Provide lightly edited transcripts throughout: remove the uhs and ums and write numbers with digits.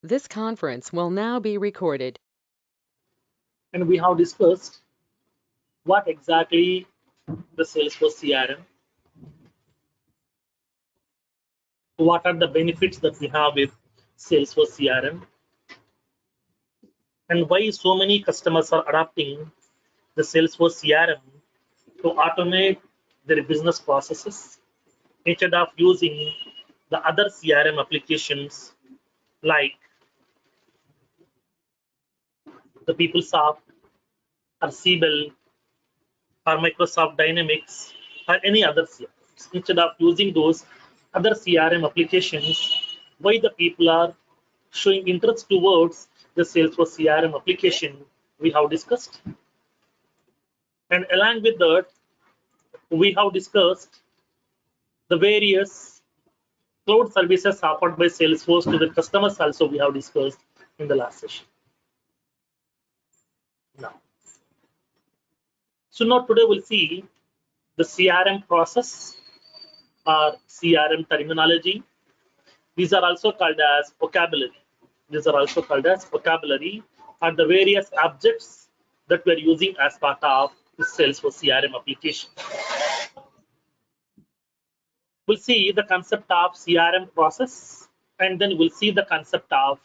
This conference will now be recorded. And we have discussed what exactly the Salesforce CRM, what are the benefits that we have with Salesforce CRM, and why so many customers are adopting the Salesforce CRM to automate their business processes instead of using the other CRM applications like the PeopleSoft or Siebel or Microsoft Dynamics or any other CRMs. Instead of using those other CRM applications, why the people are showing interest towards the Salesforce CRM application we have discussed. And along with that, we have discussed the various cloud services offered by Salesforce to the customers also we have discussed in the last session. Now today we'll see the CRM process or CRM terminology. These are also called as vocabulary. These are also called as vocabulary and the various objects that we're using as part of the Salesforce CRM application. We'll see the concept of CRM process, and then we'll see the concept of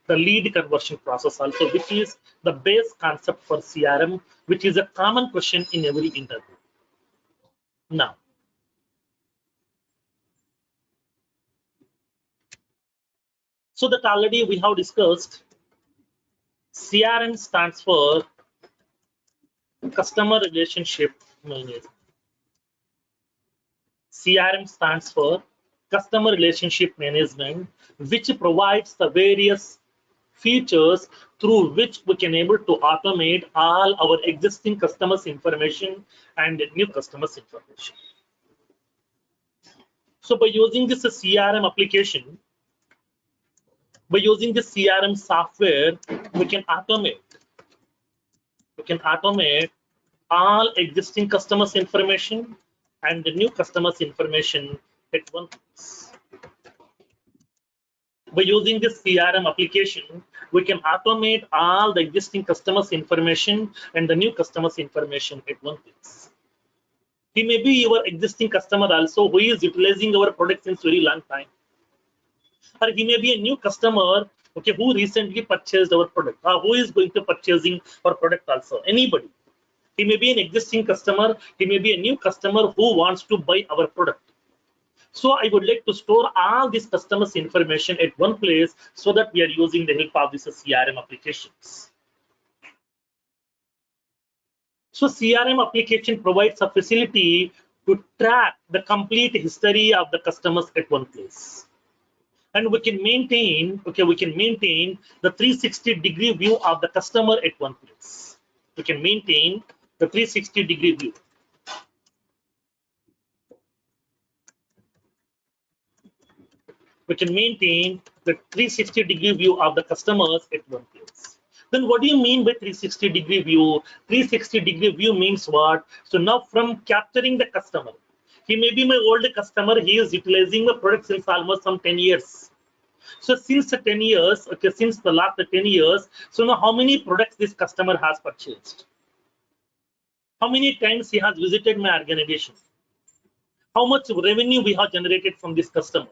the lead conversion process also, which is the base concept for CRM, which is a common question in every interview. Now, so that already we have discussed, CRM stands for Customer Relationship Management. CRM stands for Customer Relationship Management, which provides the various features through which we can able to automate all our existing customers' information and new customers' information. So by using this CRM application, by using the CRM software, we can automate all existing customers' information and the new customers' information at one place. By using this CRM application, we can automate all the existing customers' information and the new customers' information at one place. He may be your existing customer also who is utilizing our product since very long time. Or he may be a new customer, okay, who recently purchased our product, or who is going to purchasing our product also. Anybody. He may be an existing customer, he may be a new customer who wants to buy our product. So I would like to store all these customers' information at one place so that we are using the help of these CRM applications. So CRM application provides a facility to track the complete history of the customers at one place. And we can maintain, the 360-degree view of the customer at one place. We can maintain the 360-degree view. We can maintain the 360-degree view of the customers at one place. Then what do you mean by 360-degree view? 360-degree view means what? So now from capturing the customer, he may be my old customer, he is utilizing the product since almost some 10 years. So since the 10 years, okay, since the last 10 years, so now how many products this customer has purchased? How many times he has visited my organization? How much revenue we have generated from this customer?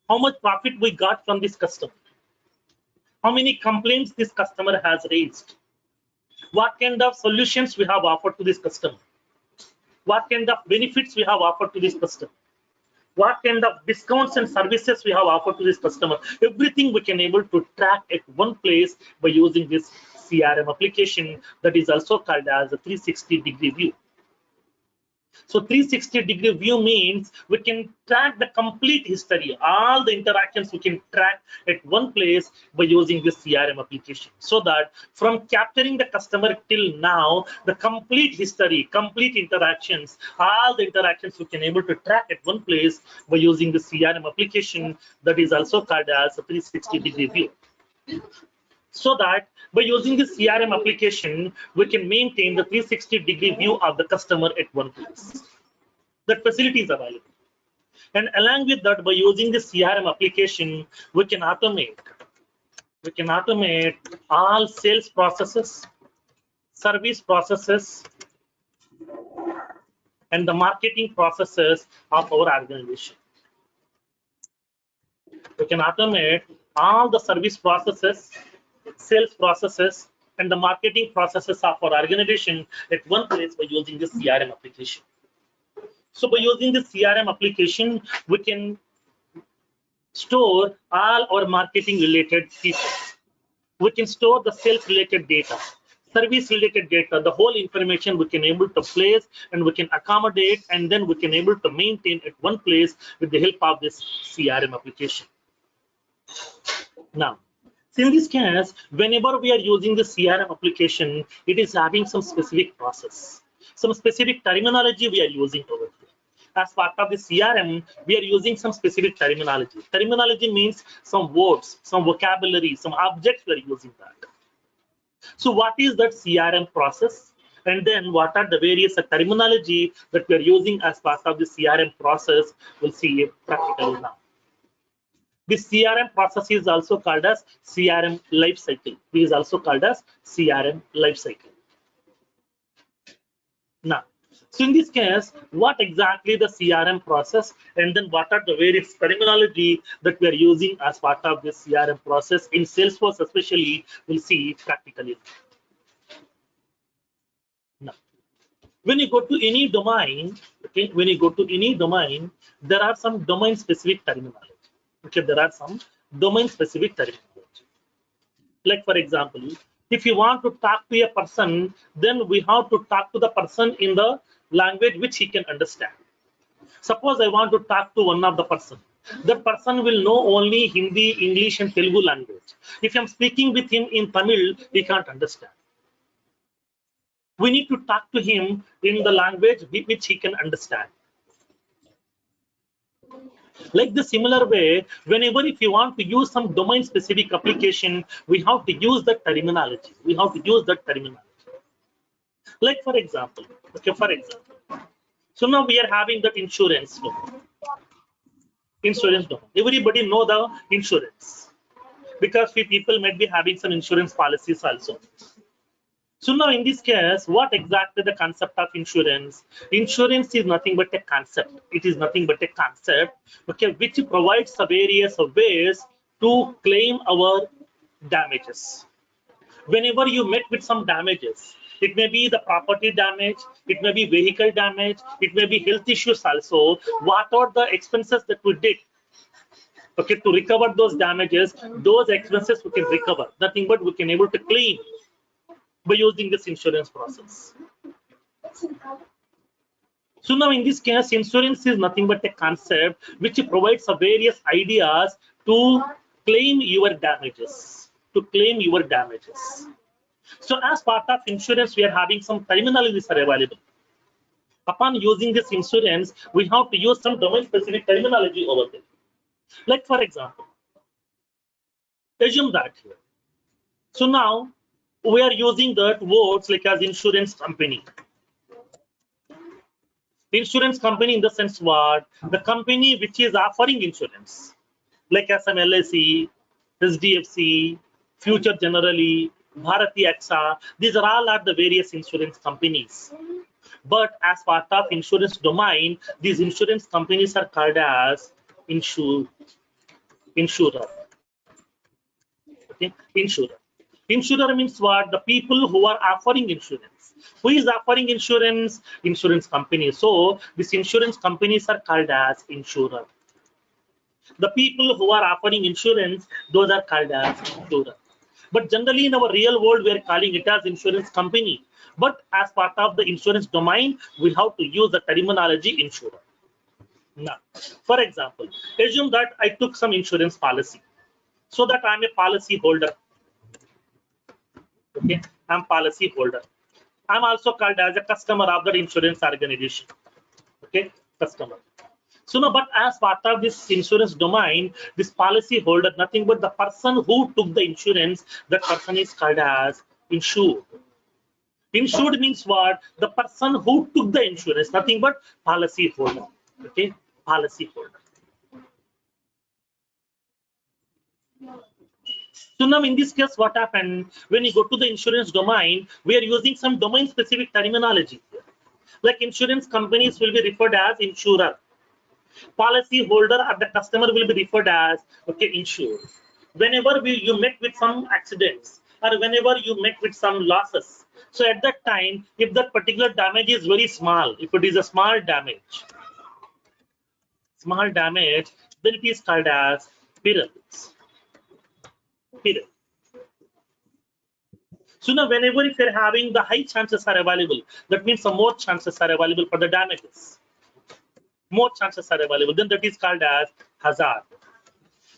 How much profit we got from this customer? How many complaints this customer has raised? What kind of solutions we have offered to this customer? What kind of benefits we have offered to this customer? What kind of discounts and services we have offered to this customer? Everything we can able to track at one place by using this CRM application that is also called as a 360-degree view. So 360-degree view means we can track the complete history, all the interactions we can track at one place by using this CRM application. So that from capturing the customer till now, the complete history, complete interactions, all the interactions we can able to track at one place by using the CRM application that is also called as a 360-degree view. So that by using the CRM application, we can maintain the 360-degree view of the customer at one place. That facility is available. And along with that, by using the CRM application, we can automate We can automate all sales processes, service processes, and the marketing processes of our organization. We can automate all the service processes, sales processes, and the marketing processes of our organization at one place by using this CRM application. So by using the CRM application, we can store all our marketing related people. We can store the sales related data, service related data, the whole information we can able to place and we can accommodate, and then we can able to maintain at one place with the help of this CRM application. Now, in this case, whenever we are using the CRM application, it is having some specific process, some specific terminology we are using over here. As part of the CRM, we are using some specific terminology. Terminology means some words, some vocabulary, some objects we are using that. So what is that CRM process? And then what are the various terminology that we are using as part of the CRM process? We'll see it practically now. This CRM process is also called as CRM lifecycle. It is also called as CRM lifecycle. Now, so in this case, what exactly the CRM process, and then what are the various terminology that we are using as part of this CRM process in Salesforce, especially, we'll see practically. Now, when you go to any domain, okay, when you go to any domain, there are some domain-specific terminology. Okay, there are some domain-specific terminology. Like for example, if you want to talk to a person, then we have to talk to the person in the language which he can understand. Suppose I want to talk to one of the person. That person will know only Hindi, English, and Telugu language. If I'm speaking with him in Tamil, he can't understand. We need to talk to him in the language which he can understand. Like the similar way, whenever if you want to use some domain specific application, we have to use the terminology. We have to use that terminology. Like for example, okay, for example. So now we are having that insurance domain. Insurance domain. Everybody know the insurance because we people might be having some insurance policies also. So now in this case, what exactly the concept of insurance? Insurance is nothing but a concept. It is nothing but a concept, okay, which provides the various ways to claim our damages. Whenever you met with some damages, it may be the property damage, it may be vehicle damage, it may be health issues also. What are the expenses that we did? Okay, to recover those damages, those expenses we can recover. Nothing but we can able to claim by using this insurance process. So now in this case, insurance is nothing but a concept which provides various ideas to claim your damages. To claim your damages. So as part of insurance, we are having some terminologies are available. Upon using this insurance, we have to use some domain-specific terminology over there. Like for example, assume that here. So now we are using that words like as insurance company. Insurance company in the sense what? The company which is offering insurance, like as some LIC, SDFC, Future Generally, Bharati AXA. These are all the various insurance companies. But as part of insurance domain, these insurance companies are called as insurer. Okay, insurer. Insurer means what? The people who are offering insurance. Who is offering insurance? Insurance company. So these insurance companies are called as insurer. The people who are offering insurance, those are called as insurer. But generally in our real world, we are calling it as insurance company. But as part of the insurance domain, we have to use the terminology insurer. Now, for example, assume that I took some insurance policy, so that I'm a policy holder. Okay, I'm policy holder. I'm also called as a customer of the insurance organization. Okay, customer. So now, but as part of this insurance domain, this policy holder, nothing but the person who took the insurance, that person is called as insured. Insured means what? The person who took the insurance, nothing but policy holder. Okay, policy holder. So now in this case, what happened? When you go to the insurance domain, we are using some domain specific terminology. Like insurance companies will be referred as insurer. Policy holder or the customer will be referred as insured. Whenever you met with some accidents or whenever you met with some losses, so at that time, if that particular damage is very small, if it is a small damage, then it is called as perils. Peril. So now whenever if you're having the high chances are available, that means some more chances are available for the damages. More chances are available, then that is called as hazard.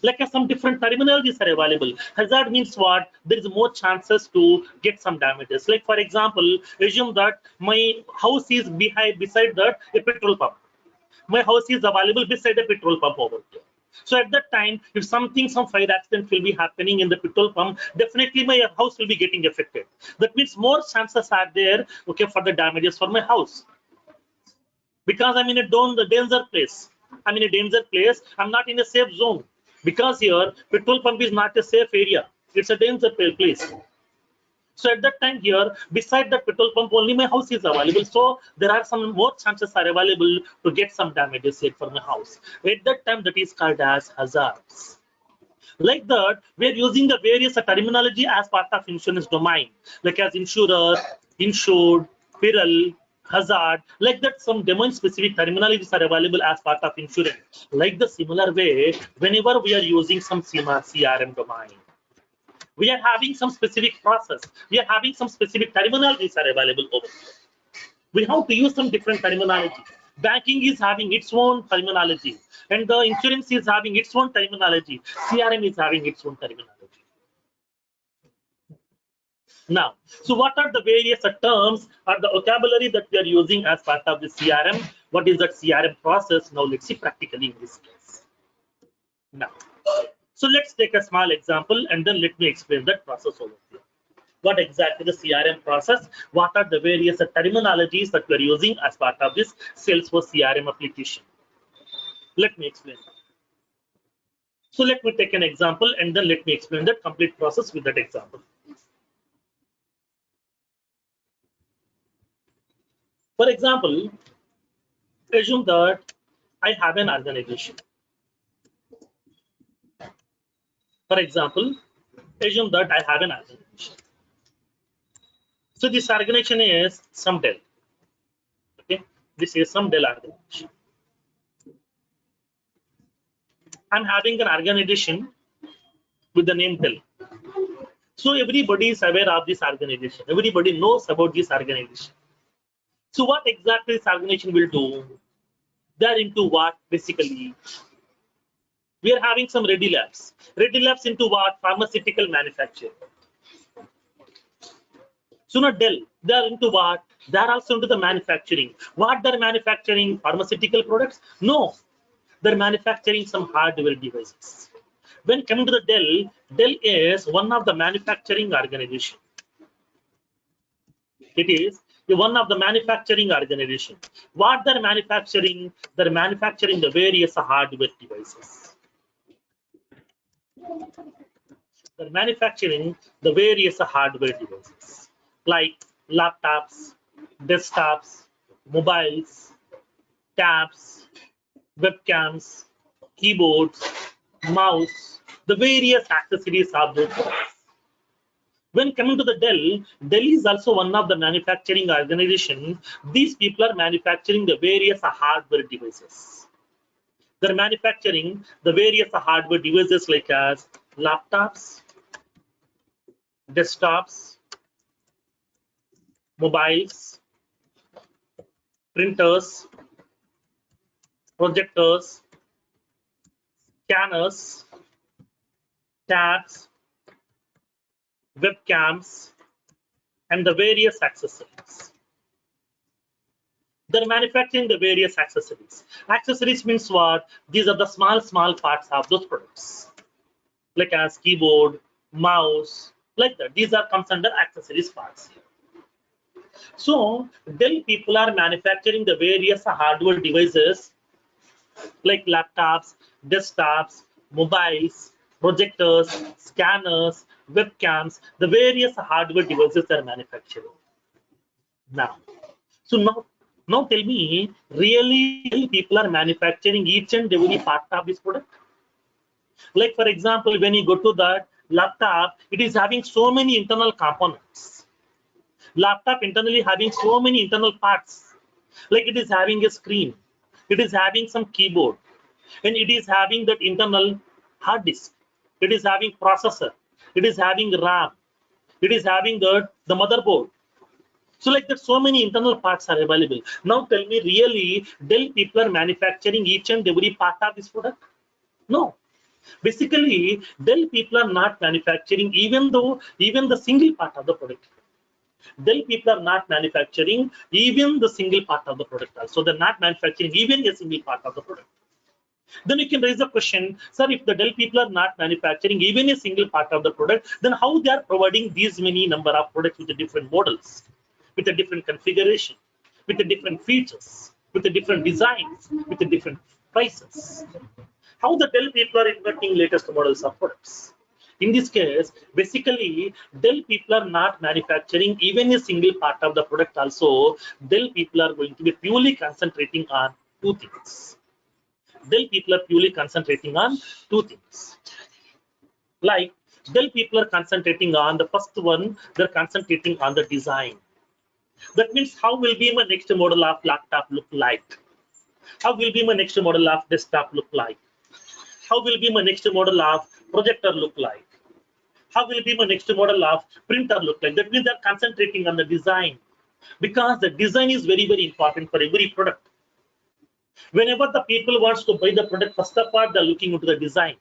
Like some different terminologies are available. Hazard means what? There is more chances to get some damages. Like for example, assume that my house is beside that a petrol pump. My house is available beside a petrol pump over here. So at that time, if some fire accident will be happening in the petrol pump, definitely my house will be getting affected. That means more chances are there, for the damages for my house. Because I'm in a danger place. I'm in a danger place. I'm not in a safe zone. Because here, petrol pump is not a safe area. It's a danger place. So at that time here, beside the petrol pump, only my house is available. So there are some more chances are available to get some damages here for my house. At that time, that is called as hazards. Like that, we are using the various terminology as part of insurance domain, like as insurer, insured, peril, hazard. Like that, some domain-specific terminologies are available as part of insurance. Like the similar way, whenever we are using some CRM domain, we are having some specific process. We are having some specific terminologies are available over here. We have to use some different terminology. Banking is having its own terminology, and the insurance is having its own terminology. CRM is having its own terminology. Now, so what are the various terms or the vocabulary that we are using as part of the CRM? What is that CRM process? Now, let's see practically in this case. Now, so let's take a small example and then let me explain that process over here. What exactly the CRM process, what are the various terminologies that we're using as part of this Salesforce CRM application. Let me explain. So let me take an example and then let me explain the complete process with that example. For example, assume that I have an organization. For example, assume that I have an organization. So this organization is some Dell. Okay, this is some Dell organization. I'm having an organization with the name Dell. So everybody is aware of this organization. Everybody knows about this organization. So what exactly this organization will do? They're into what basically? We are having some Ready Labs. Ready Labs into what? Pharmaceutical manufacturing. So not Dell, they are into what? They are also into the manufacturing. What they're manufacturing? Pharmaceutical products? No, they're manufacturing some hardware devices. When coming to the Dell, Dell is one of the manufacturing organization. It is one of the manufacturing organization. What they're manufacturing? They're manufacturing the various hardware devices. They're manufacturing the various hardware devices like laptops, desktops, mobiles, tabs, webcams, keyboards, mouse, the various accessories of those products. When coming to the Dell is also one of the manufacturing organization. These people are manufacturing the various hardware devices. They're manufacturing the various hardware devices like as laptops, desktops, mobiles, printers, projectors, scanners, tabs, webcams, and the various accessories. They're manufacturing the various accessories. Accessories means what? These are the small parts of those products, like as keyboard, mouse, like that. These are comes under accessories parts here. So Dell people are manufacturing the various hardware devices like laptops, desktops, mobiles, projectors, scanners, webcams, the various hardware devices are manufactured. Now, now tell me, really people are manufacturing each and every part of this product? Like for example, when you go to that laptop, it is having so many internal components. Laptop internally having so many internal parts. Like it is having a screen, it is having some keyboard, and it is having that internal hard disk. It is having processor. It is having RAM. It is having the motherboard. So like that, so many internal parts are available. Now tell me, really, Dell people are manufacturing each and every part of this product? No. Basically, Dell people are not manufacturing even the single part of the product. Dell people are not manufacturing even the single part of the product. So they're not manufacturing even a single part of the product. Then you can raise the question, sir, if the Dell people are not manufacturing even a single part of the product, then how they are providing these many number of products with the different models, with a different configuration, with the different features, with the different designs, with the different prices? How the Dell people are inventing latest models of products? In this case, basically, Dell people are not manufacturing even a single part of the product also. Dell people are going to be purely concentrating on two things. Dell people are purely concentrating on two things. Like Dell people are concentrating on the first one, they're concentrating on the design. That means how will be my next model of laptop look like? How will be my next model of desktop look like? How will be my next model of projector look like? How will be my next model of printer look like? That means they're concentrating on the design, because the design is very, very important for every product. Whenever the people wants to buy the product, first of all, they're looking into the design.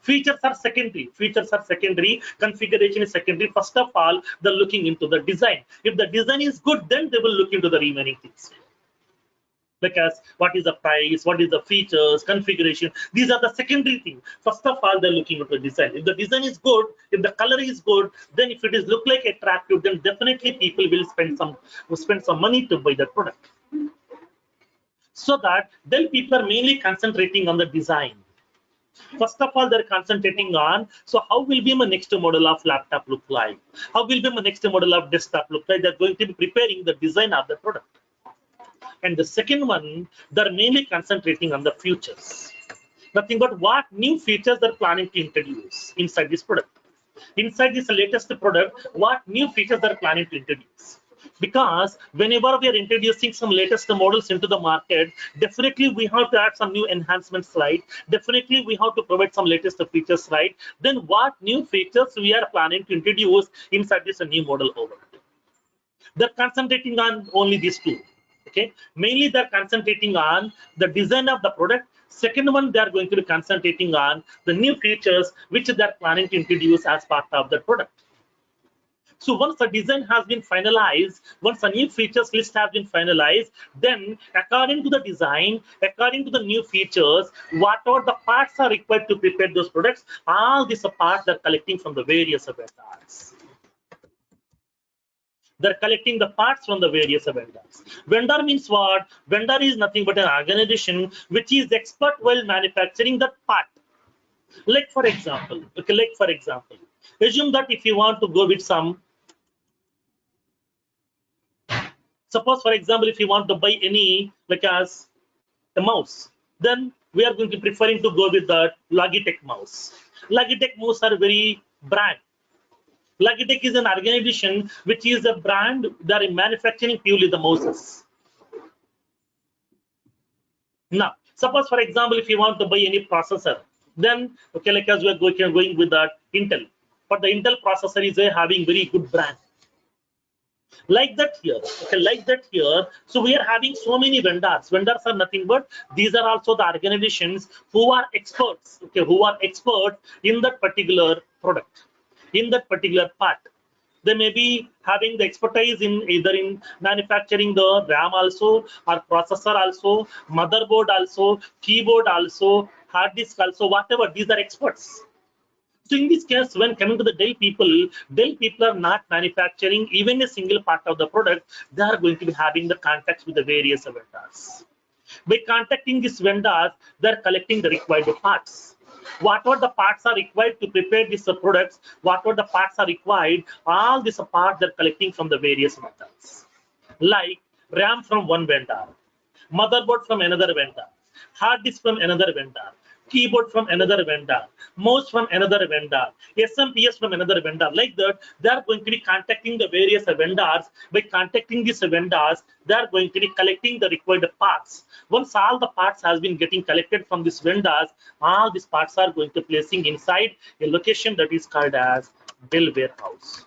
Features are secondary. Features are secondary. Configuration is secondary. First of all, they're looking into the design. If the design is good, then they will look into the remaining things. Like as what is the price, what is the features, configuration. These are the secondary things. First of all, they're looking at the design. If the design is good, if the color is good, then if it is look like attractive, then definitely people will spend some money to buy that product. So that then people are mainly concentrating on the design. First of all, they're concentrating on, so how will be my next model of laptop look like? How will be my next model of desktop look like? They're going to be preparing the design of the product. And the second one, they're mainly concentrating on the features. Nothing but what new features they're planning to introduce inside this product. Inside this latest product, what new features they're planning to introduce. Because whenever we are introducing some latest models into the market, definitely we have to add some new enhancements, right? Definitely we have to provide some latest features, right? Then what new features we are planning to introduce inside this new model over? They're concentrating on only these two. Okay, mainly they're concentrating on the design of the product. Second one, they're going to be concentrating on the new features which they're planning to introduce as part of the product. So once the design has been finalized, once the new features list has been finalized, then according to the design, according to the new features, whatever the parts are required to prepare those products, all these parts they're collecting from the various vendors. They're collecting the parts from the various vendors. Vendor means what? Vendor is nothing but an organization which is expert while manufacturing that part. Like for example, assume that if you want to go with some, suppose for example, if you want to buy any like as a mouse, then we are going to preferring to go with the Logitech mouse. Logitech mouse are very brand. Logitech is an organization which is a brand that is manufacturing purely the mouses. Now, suppose for example, if you want to buy any processor, then okay, like as we are going with that Intel, but the Intel processor is having very good brand. Like that here, okay, like that here. So we are having so many vendors. Vendors are nothing but these are also the organizations who are experts, okay, who are expert in that particular product, in that particular part. They may be having the expertise in either in manufacturing the RAM also, or processor also, motherboard also, keyboard also, hard disk also, whatever. These are experts. So in this case, when coming to the Dell people are not manufacturing even a single part of the product. They are going to be having the contacts with the various vendors. By contacting these vendors, they are collecting the required parts. Whatever the parts are required to prepare these products, whatever the parts are required, all these parts they're collecting from the various vendors. Like RAM from one vendor, motherboard from another vendor, hard disk from another vendor, keyboard from another vendor, mouse from another vendor, SMPS from another vendor. Like that, they are going to be contacting the various vendors. By contacting these vendors, they are going to be collecting the required parts. Once all the parts has been getting collected from these vendors, all these parts are going to placing inside a location that is called as Dell warehouse.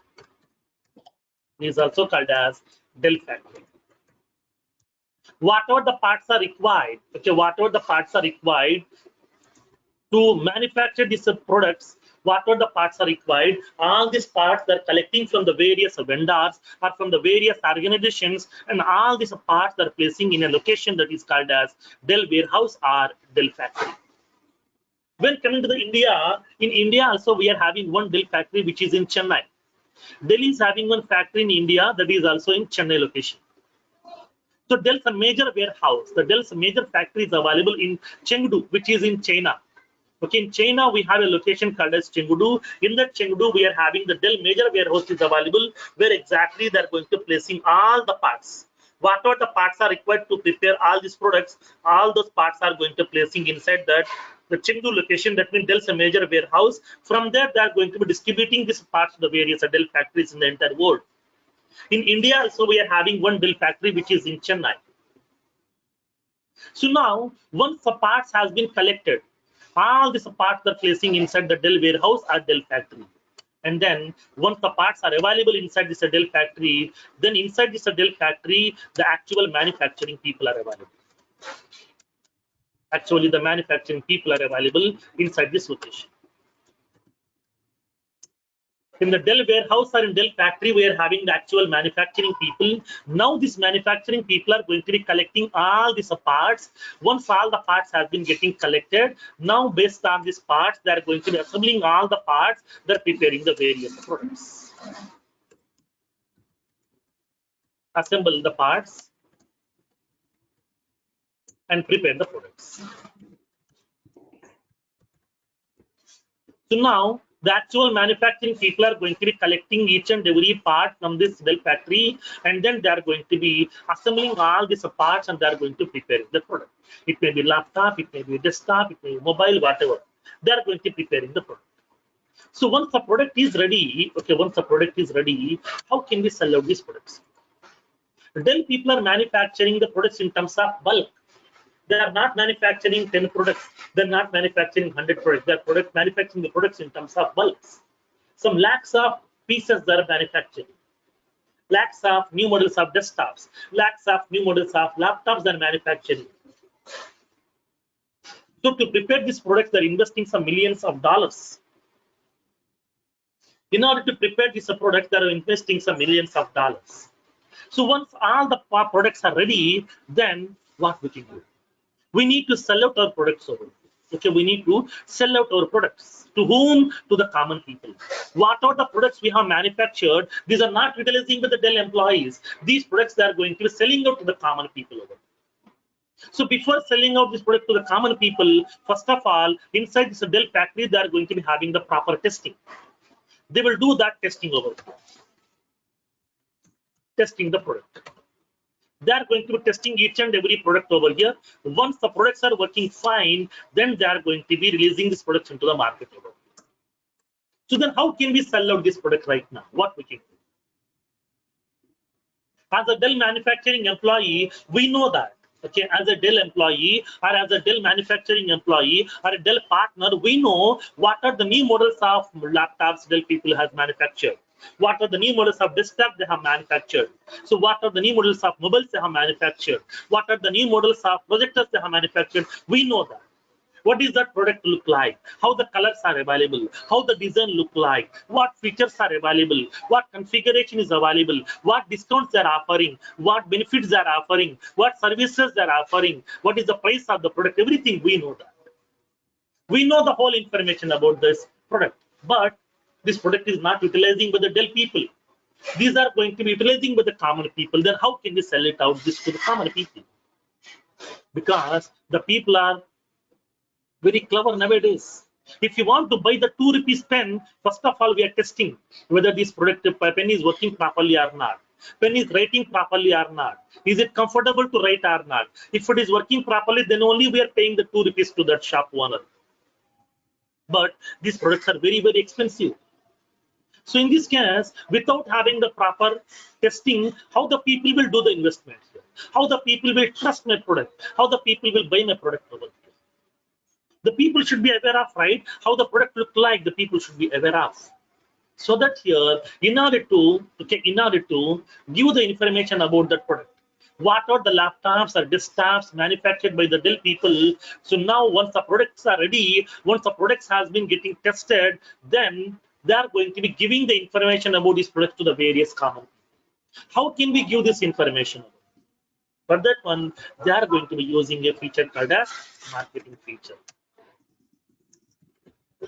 It is also called as Dell factory. Whatever the parts are required, okay, whatever the parts are required to manufacture these products, whatever the parts are required, all these parts are collecting from the various vendors or from the various organizations, and all these parts are placing in a location that is called as Dell warehouse or Dell factory. When coming to the India, in India also we are having one Dell factory which is in Chennai. Delhi is having one factory in India that is also in Chennai location. So Dell's a major warehouse. The Dell's major factory is available in Chengdu, which is in China. Okay, in China, we have a location called as Chengdu. In that Chengdu, we are having the Dell major warehouse is available, where exactly they're going to placing all the parts. Whatever the parts are required to prepare all these products, all those parts are going to placing inside that the Chengdu location. That means Dell's a major warehouse. From there, they are going to be distributing these parts to the various Dell factories in the entire world. In India, also, we are having one Dell factory which is in Chennai. So now, once the parts has been collected, all these parts are placing inside the Dell warehouse or Dell factory. And then once the parts are available inside this Dell factory, then inside this Dell factory, the actual manufacturing people are available. Actually, the manufacturing people are available inside this location. In the Dell warehouse or in Dell factory, we are having the actual manufacturing people. Now these manufacturing people are going to be collecting all these parts. Once all the parts have been getting collected, now based on these parts, they are going to be assembling all the parts. They're preparing the various products. Assemble the parts and prepare the products. So now the actual manufacturing people are going to be collecting each and every part from this Dell factory, and then they are going to be assembling all these parts and they are going to prepare the product. It may be laptop, it may be desktop, it may be mobile, whatever. They are going to be preparing the product. So once the product is ready, okay, once the product is ready, how can we sell out these products? Dell people are manufacturing the products in terms of bulk. They are not manufacturing 10 products. They're not manufacturing 100 products. They're manufacturing the products in terms of bulks. Some lakhs of pieces they're manufacturing. Lakhs of new models of desktops. Lakhs of new models of laptops they're manufacturing. So to prepare these products, they're investing some millions of dollars. In order to prepare these products, they're investing some millions of dollars. So once all the products are ready, then what we can do? We need to sell out our products over. Okay, we need to sell out our products. To whom? To the common people. What are the products we have manufactured? These are not utilizing with the Dell employees. These products they are going to be selling out to the common people over. So before selling out this product to the common people, first of all, inside this Dell factory, they are going to be having the proper testing. They will do that testing over. Testing the product. They are going to be testing each and every product over here. Once the products are working fine, then they are going to be releasing this product into the market over here. So then how can we sell out this product right now? What we can do? As a Dell manufacturing employee, we know that. Okay, as a Dell employee or as a Dell manufacturing employee or a Dell partner, we know what are the new models of laptops Dell people has manufactured. What are the new models of desktop they have manufactured? So what are the new models of mobiles they have manufactured? What are the new models of projectors they have manufactured? We know that. What does that product look like? How the colors are available? How the design look like? What features are available? What configuration is available? What discounts they are offering? What benefits they are offering? What services they are offering? What is the price of the product? Everything we know that. We know the whole information about this product, but this product is not utilizing by the Dell people. These are going to be utilizing by the common people. Then how can we sell it out this to the common people? Because the people are very clever nowadays. If you want to buy the 2 rupees pen, first of all, we are testing whether this product pen is working properly or not. Pen is writing properly or not. Is it comfortable to write or not? If it is working properly, then only we are paying the 2 rupees to that shop owner. But these products are very, very expensive. So in this case, without having the proper testing, how the people will do the investment here? How the people will trust my product? How the people will buy my product over here? The people should be aware of, right? How the product look like, the people should be aware of. So that here, in order to give the information about that product, what are the laptops or desktops manufactured by the Dell people. So now once the products are ready, once the products has been getting tested, then they are going to be giving the information about these products to the various common people. How can we give this information? For that one, they are going to be using a feature called as marketing feature.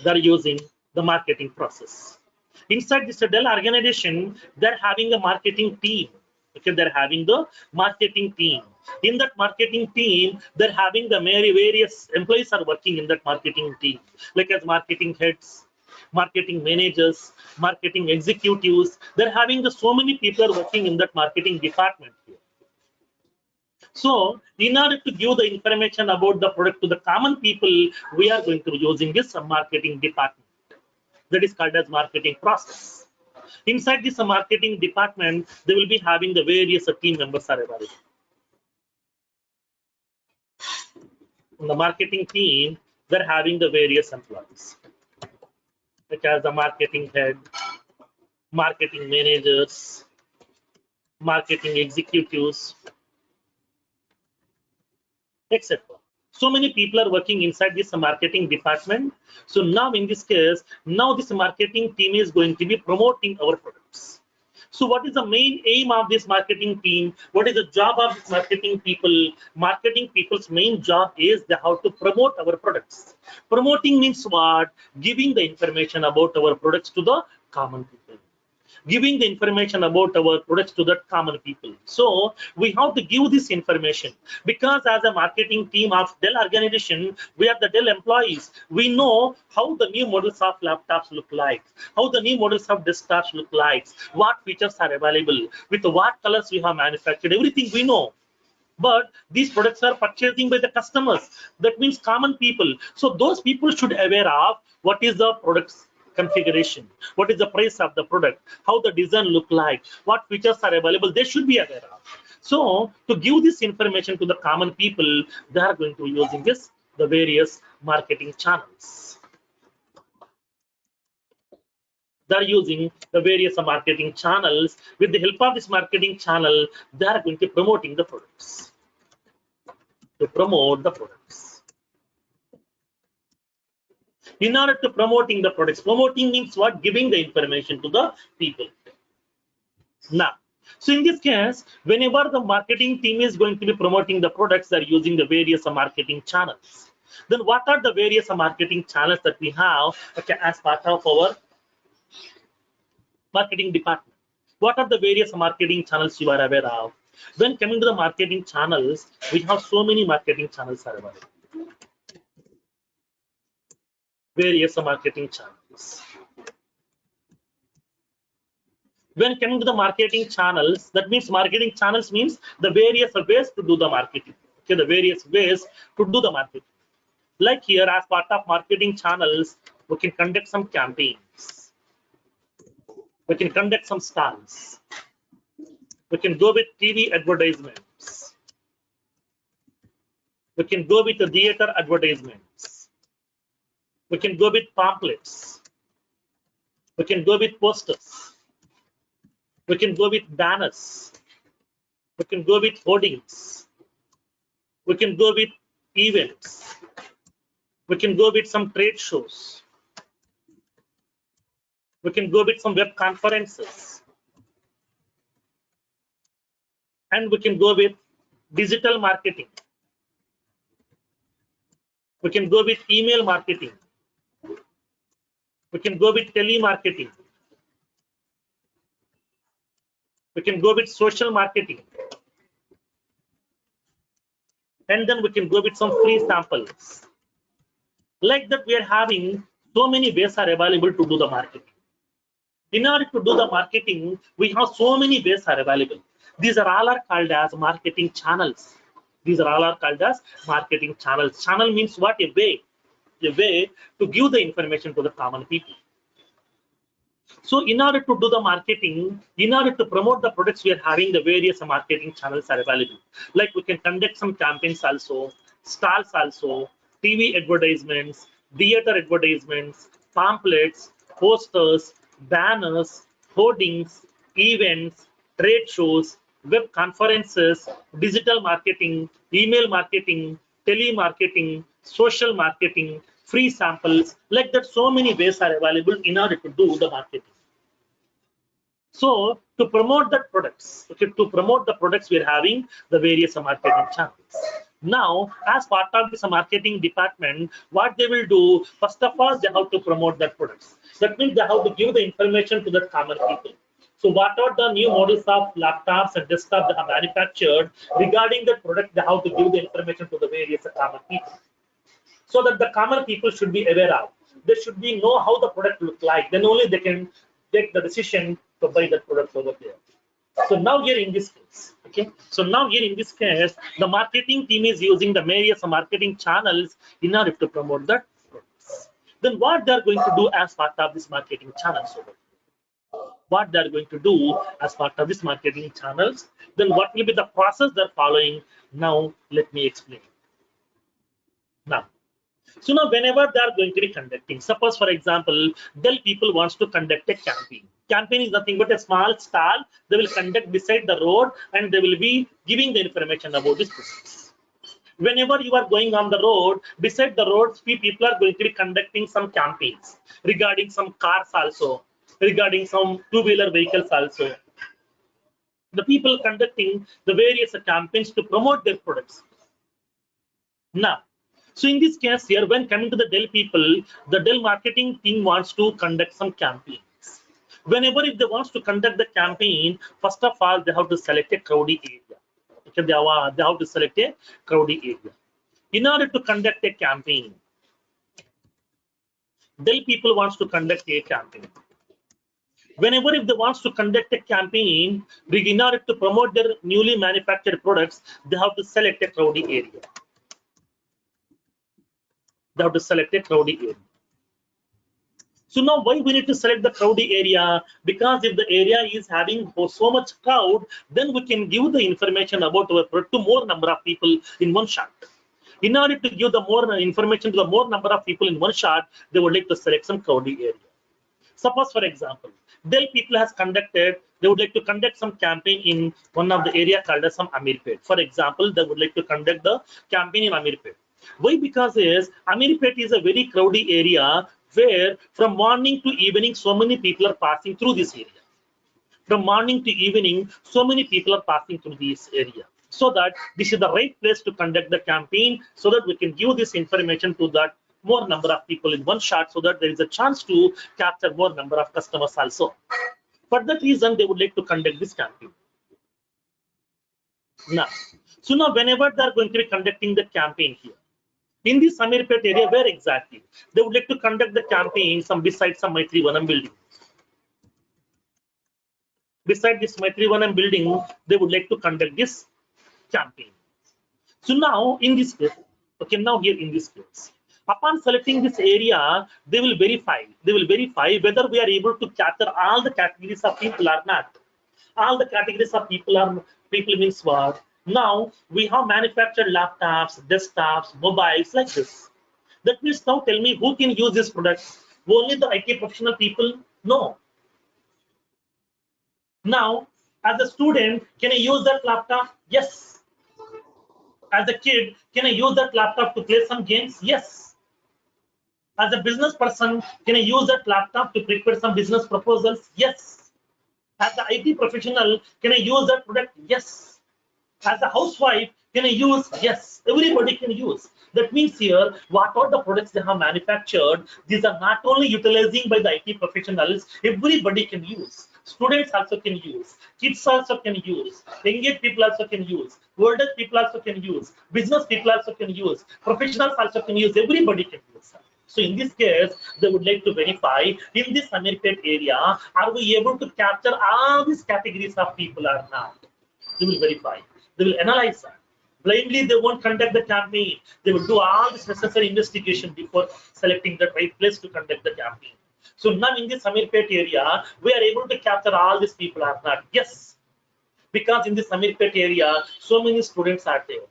They're using the marketing process. Inside this Dell organization, they're having a marketing team. Okay, they're having the marketing team. In that marketing team, they're having the various employees are working in that marketing team, like as marketing heads, marketing managers, marketing executives. They're having the so many people are working in that marketing department here. So, in order to give the information about the product to the common people, we are going to be using this marketing department. That is called as marketing process. Inside this marketing department, they will be having the various team members are available. In the marketing team, they're having the various employees, such as the marketing head, marketing managers, marketing executives, etc. So many people are working inside this marketing department. So now in this case, now this marketing team is going to be promoting our products. So what is the main aim of this marketing team? What is the job of this marketing people? Marketing people's main job is they have to promote our products. Promoting means what? Giving the information about our products to the common people. Giving the information about our products to the common people. So we have to give this information because as a marketing team of Dell organization, we are the Dell employees. We know how the new models of laptops look like, how the new models of desktops look like, what features are available, with what colors we have manufactured, everything we know. But these products are purchasing by the customers. That means common people. So those people should aware of what is the product's configuration, what is the price of the product, how the design look like, what features are available. They should be aware of. So to give this information to the common people, they are going to be using the various marketing channels. They're using the various marketing channels. With the help of this marketing channel, they are going to be promoting the products. To promote the products. In order to promoting the products, promoting means what? Giving the information to the people. Now, so in this case, whenever the marketing team is going to be promoting the products, they're using the various marketing channels. Then what are the various marketing channels that we have, okay, as part of our marketing department? What are the various marketing channels you are aware of? When coming to the marketing channels, we have so many marketing channels are available. Various marketing channels. When coming to the marketing channels, that means marketing channels means the various ways to do the marketing. Okay, the various ways to do the marketing. Like here, as part of marketing channels, we can conduct some campaigns. We can conduct some stunts. We can go with TV advertisements. We can go with the theater advertisements. We can go with pamphlets. We can go with posters. We can go with banners. We can go with hoardings. We can go with events. We can go with some trade shows. We can go with some web conferences. And we can go with digital marketing. We can go with email marketing. We can go with telemarketing. We can go with social marketing. And then we can go with some free samples. Like that, we are having So many ways are available to do the marketing. In order to do the marketing, we have so many ways are available. These are all are called as marketing channels. These are all are called as marketing channels. Channel means what? A way to give the information to the common people. So in order to do the marketing, in order to promote the products, we are having the various marketing channels are available. Like we can conduct some campaigns also, stalls also, TV advertisements, theater advertisements, pamphlets, posters, banners, hoardings, events, trade shows, web conferences, digital marketing, email marketing, telemarketing, social marketing, free samples. Like that, so many ways are available in order to do the marketing. So to promote the products, okay, to promote the products, we are having the various marketing channels. Now, as part of this marketing department, what they will do, first of all, they have to promote their products. That means they have to give the information to the common people. So what are the new models of laptops and desktops they have manufactured regarding the product, they have to give the information to the various common people, so that the common people should be aware of. They should be know how the product look like. Then only they can take the decision to buy that product over there. So now here in this case, okay. So now here in this case, the marketing team is using the various marketing channels in order to promote that products. Then what they are going to do as part of this marketing channels over? What they are going to do as part of this marketing channels? Then what will be the process they're following? Now let me explain. Now. So now whenever they are going to be conducting, suppose for example, Dell people wants to conduct a campaign. Campaign is nothing but a small stall. They will conduct beside the road and they will be giving the information about this process. Whenever you are going on the road, beside the road, people are going to be conducting some campaigns regarding some cars also, regarding some two-wheeler vehicles also. The people conducting the various campaigns to promote their products. Now, so in this case here, when coming to the Dell people, the Dell marketing team wants to conduct some campaigns. Whenever if they wants to conduct the campaign, first of all, they have to select a crowdy area. Okay, they have to select a crowdy area. In order to conduct a campaign, Dell people wants to conduct a campaign. Whenever if they wants to conduct a campaign, in order to promote their newly manufactured products, they have to select a crowdy area. They have to select a crowdy area. So now why we need to select the crowdy area? Because if the area is having so much crowd, then we can give the information about our product to more number of people in one shot. In order to give the more information to the more number of people in one shot, they would like to select some crowdy area. Suppose for example, Dell people has conducted, they would like to conduct some campaign in one of the area called as some Amirpet. For example, they would like to conduct the campaign in Amirpet. Why? Because Amirpet is a very crowdy area where from morning to evening so many people are passing through this area. From morning to evening, so many people are passing through this area. So that this is the right place to conduct the campaign, so that we can give this information to that more number of people in one shot, so that there is a chance to capture more number of customers also. For that reason, they would like to conduct this campaign. Now, so now whenever they are going to be conducting the campaign here, in this Amirpet area, where exactly? They would like to conduct the campaign beside some Maitri Vanam building. Beside this Maitri Vanam building, they would like to conduct this campaign. So now in this case, okay, now here in this case, upon selecting this area, they will verify. They will verify whether we are able to capture all the categories of people or not. All the categories of people means what? Now we have manufactured laptops, desktops, mobiles like this. That means now tell me who can use this product? Only the IT professional people? No. Now, as a student, can I use that laptop? Yes. As a kid, can I use that laptop to play some games? Yes. As a business person, can I use that laptop to prepare some business proposals? Yes. As an IT professional, can I use that product? Yes. As a housewife, can I use? Yes. Everybody can use. That means here, what are the products they have manufactured? These are not only utilizing by the IT professionals, everybody can use. Students also can use. Kids also can use. Engaged people also can use. Older people also can use. Business people also can use. Professionals also can use. Everybody can use. So in this case, they would like to verify in this Amirpet area, are we able to capture all these categories of people or not? They will verify. They will analyze that. Blindly, they won't conduct the campaign. They will do all this necessary investigation before selecting the right place to conduct the campaign. So now in this Amirpet area, we are able to capture all these people or not? Yes, because in this Amirpet area, so many students are there.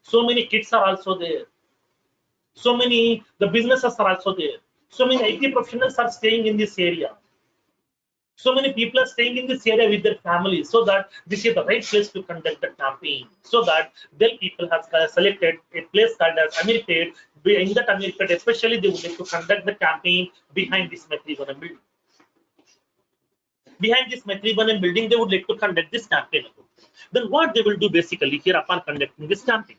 So many kids are also there. So many, the businesses are also there. So many IT professionals are staying in this area. So many people are staying in this area with their families, so that this is the right place to conduct the campaign. So that then people have selected a place called as Amirpet. In that Amirpet, especially they would like to conduct the campaign behind this Metrivanam building. Behind this Metrivanam building, they would like to conduct this campaign. Then what they will do basically here upon conducting this campaign?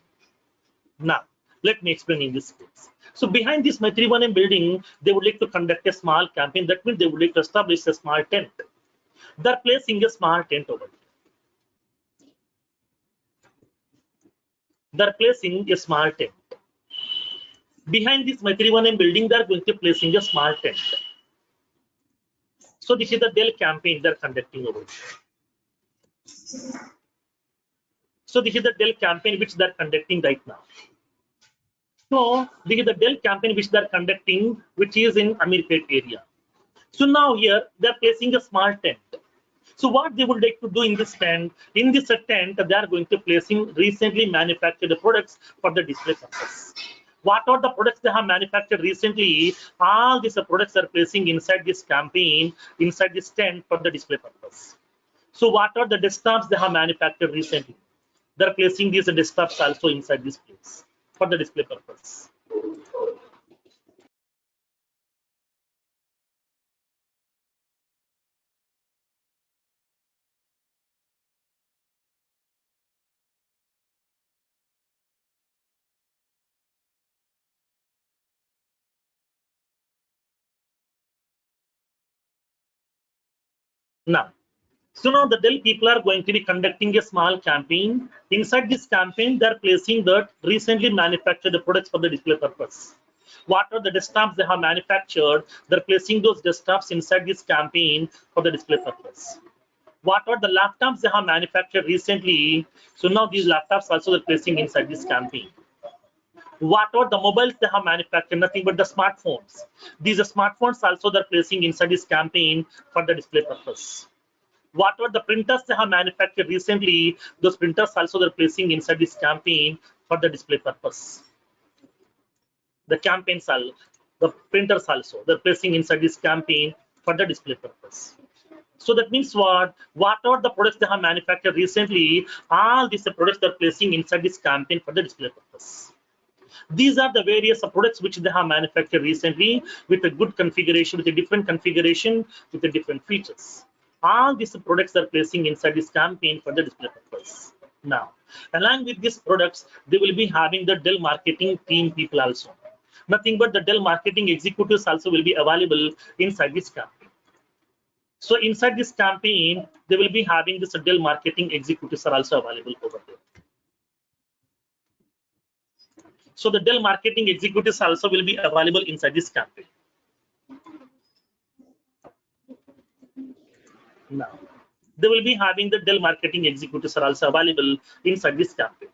Now, let me explain in this case. So behind this Metrivanam building, they would like to conduct a small campaign. That means they would like to establish a small tent. They're placing a small tent over here. They're placing a small tent. Behind this Metrivanam building, they're going to placing a small tent. So this is the Dell campaign they're conducting over here. So this is the Dell campaign which they're conducting right now. So this is the Dell campaign which they're conducting, which is in Amirpet area. So now here they're placing a small tent. So what they would like to do in this tent, they are going to placing recently manufactured products for the display purpose. What are the products they have manufactured recently? All these products are placing inside this campaign, inside this tent for the display purpose. So what are the desktops they have manufactured recently? They're placing these desktops also inside this place for the display purpose. Now, so now the Dell people are going to be conducting a small campaign. Inside this campaign, they're placing the recently manufactured products for the display purpose. What are the desktops they have manufactured? They're placing those desktops inside this campaign for the display purpose. What are the laptops they have manufactured recently? So now these laptops also they're placing inside this campaign. What are the mobiles they have manufactured? Nothing but the smartphones. These smartphones also they're placing inside this campaign for the display purpose. What are the printers they have manufactured recently? Those printers also they're placing inside this campaign for the display purpose. The campaigns also, the printers also, they're placing inside this campaign for the display purpose. So that means what? What are the products they have manufactured recently? All these products they're placing inside this campaign for the display purpose. These are the various products which they have manufactured recently with a good configuration, with a different configuration, with the different features. All these products are placing inside this campaign for the display purpose. Now, along with these products, they will be having the Dell marketing team people also. Nothing but the Dell marketing executives also will be available inside this campaign. So inside this campaign, they will be having this Dell marketing executives are also available over there. So the Dell marketing executives also will be available inside this campaign. Now, they will be having the Dell marketing executives are also available inside this campaign.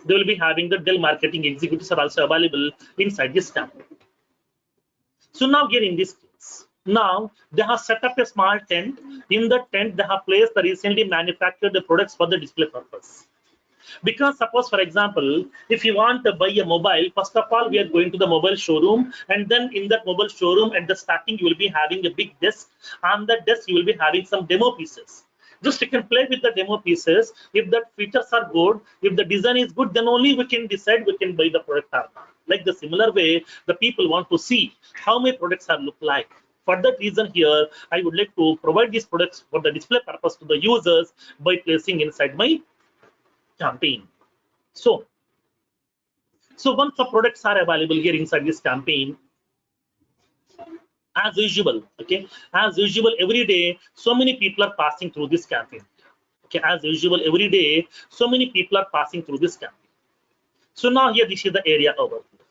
They will be having the Dell marketing executives are also available inside this campaign. So now here in this case, now they have set up a small tent. In the tent, they have placed the recently manufactured products for the display purpose. Because suppose, for example, if you want to buy a mobile, first of all, we are going to the mobile showroom, and then in that mobile showroom at the starting, you will be having a big desk. On that desk, you will be having some demo pieces. Just you can play with the demo pieces. If the features are good, if the design is good, then only we can decide we can buy the product or not. Like the similar way, the people want to see how my products are look like. For that reason here, I would like to provide these products for the display purpose to the users by placing inside my campaign. So once the products are available here inside this campaign, as usual, okay, as usual, every day, so many people are passing through this campaign. Okay, as usual, every day, so many people are passing through this campaign. So now here, this is the area over here.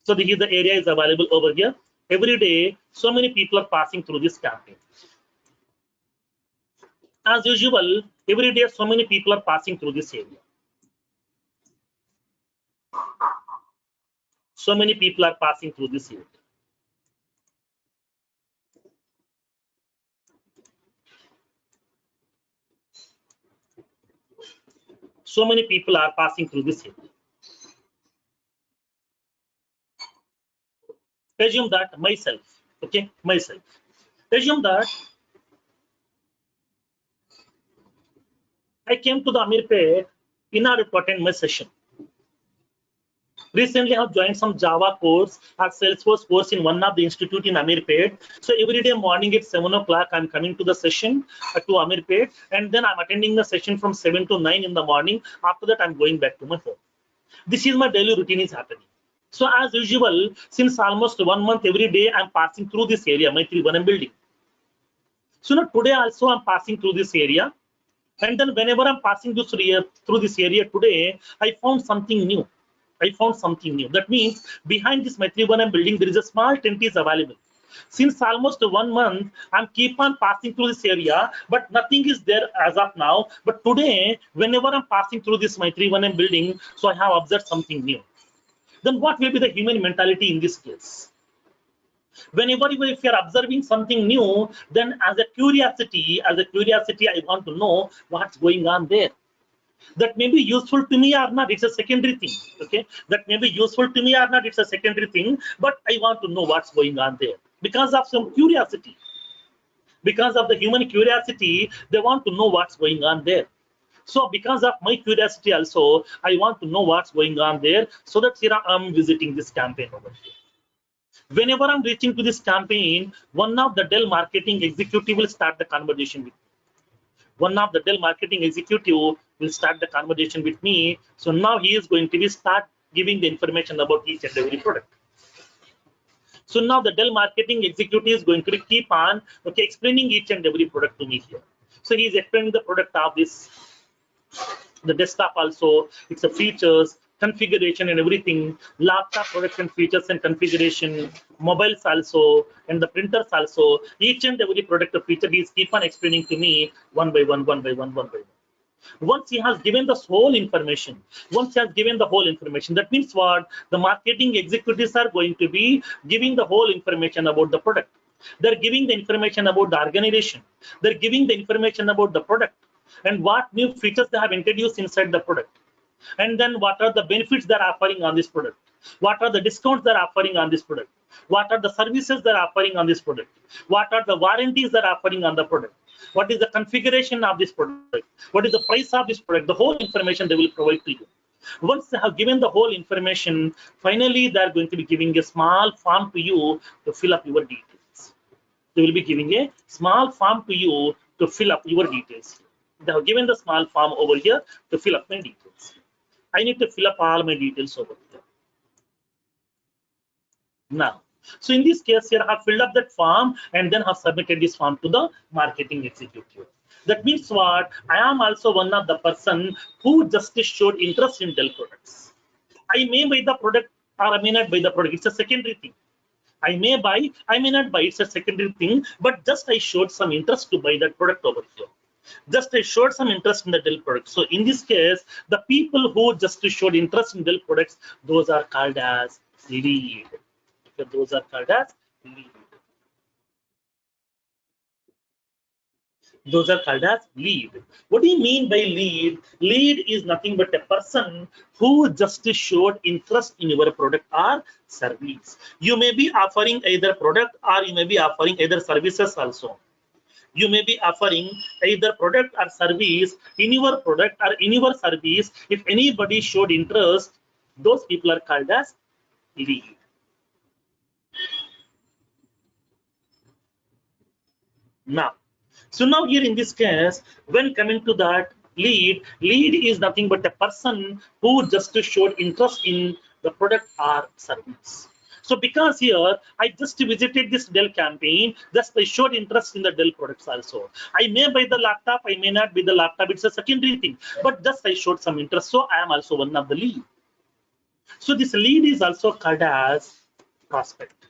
So this is the area is available over here. Every day, so many people are passing through this campaign. As usual, every day, so many people are passing through this area. So many people are passing through this area. So many people are passing through this area. Assume that myself, okay, myself. Assume that I came to the Amirpet in order to attend my session. Recently, I have joined some Java course or Salesforce course in one of the institute in Amirpet. So every day morning at 7 o'clock, I'm coming to the session to Amirpet, and then I'm attending the session from 7 to 9 in the morning. After that, I'm going back to my home. This is my daily routine is happening. So as usual, since almost 1 month, every day I'm passing through this area, my 3-1M building. So now today also I'm passing through this area. And then whenever I'm passing through this area today, I found something new. I found something new. That means behind this Maitrivanam building, there is a small tent is available. Since almost 1 month, I'm keep on passing through this area, but nothing is there as of now. But today, whenever I'm passing through this Maitrivanam building, so I have observed something new. Then what will be the human mentality in this case? Whenever if you're observing something new, then as a curiosity, I want to know what's going on there. That may be useful to me or not, it's a secondary thing. Okay, that may be useful to me or not, it's a secondary thing, but I want to know what's going on there because of some curiosity. Because of the human curiosity, they want to know what's going on there. So because of my curiosity also, I want to know what's going on there. So that's here I'm visiting this campaign over here. Whenever I'm reaching to this campaign, one of the Dell marketing executive will start the conversation with me. One of the Dell marketing executive will start the conversation with me. So now he is going to be start giving the information about each and every product. So now the Dell marketing executive is going to be keep on explaining each and every product to me here. So he is explaining the product of this, the desktop also, it's the features, configuration and everything, laptop product and features and configuration, mobiles also, and the printers also. Each and every product or feature he is keep on explaining to me one by one. Once he has given the whole information, that means what? The marketing executives are going to be giving the whole information about the product. They're giving the information about the organization. They're giving the information about the product and what new features they have introduced inside the product. And then what are the benefits they're offering on this product? What are the discounts they're offering on this product? What are the services they're offering on this product? What are the warranties they're offering on the product? What is the configuration of this product? What is the price of this product? The whole information they will provide to you. Once they have given the whole information, finally they're going to be giving a small form to you to fill up your details. They will be giving a small form to you to fill up your details. They have given the small form over here to fill up my details. I need to fill up all my details over here. Now, so in this case here, I have filled up that form and then have submitted this form to the marketing executive. That means what? I am also one of the person who just showed interest in Dell products. I may buy the product or I may not buy the product. It's a secondary thing. I may buy, I may not buy. It's a secondary thing, but just I showed some interest to buy that product over here. Just I showed some interest in the Dell product. So in this case, the people who just showed interest in Dell products, those are called as lead. Okay, those are called as lead. Those are called as lead. What do you mean by lead? Lead is nothing but a person who just showed interest in your product or service. You may be offering either product or you may be offering either services also. You may be offering either product or service in your product or in your service. If anybody showed interest, those people are called as lead. Now, so now here in this case, when coming to that lead is nothing but a person who just showed interest in the product or service. So because here I just visited this Dell campaign, just I showed interest in the Dell products also. I may buy the laptop, I may not buy the laptop, it's a secondary thing, but just I showed some interest, so I am also one of the lead. So this lead is also called as prospect.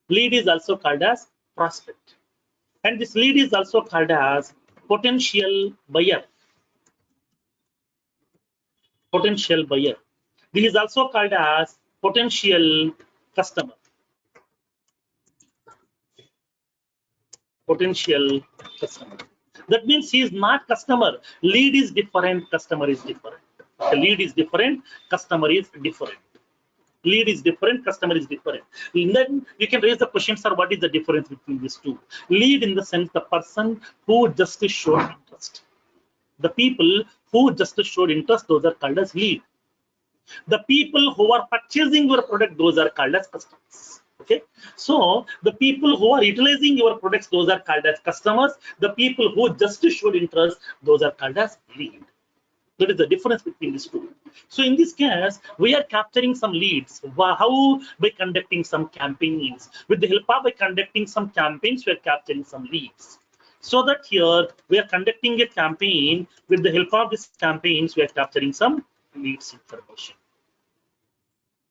Lead is also called as prospect. And this lead is also called as potential buyer. Potential buyer. This is also called as potential customer. Potential customer. That means he is not customer. Lead is different, customer is different. The lead is different, customer is different. Lead is different, customer is different. And then you can raise the question, sir, what is the difference between these two? Lead in the sense the person who just showed interest. The people who just showed interest, those are called as lead. The people who are purchasing your product, those are called as customers. Okay, so the people who are utilizing your products, those are called as customers. The people who just showed interest, those are called as lead. That is the difference between these two. So in this case, we are capturing some leads. How? By conducting some campaigns. With the help of by conducting some campaigns, we are capturing some leads. So that here we are conducting a campaign. With the help of these campaigns, we are capturing some leads information.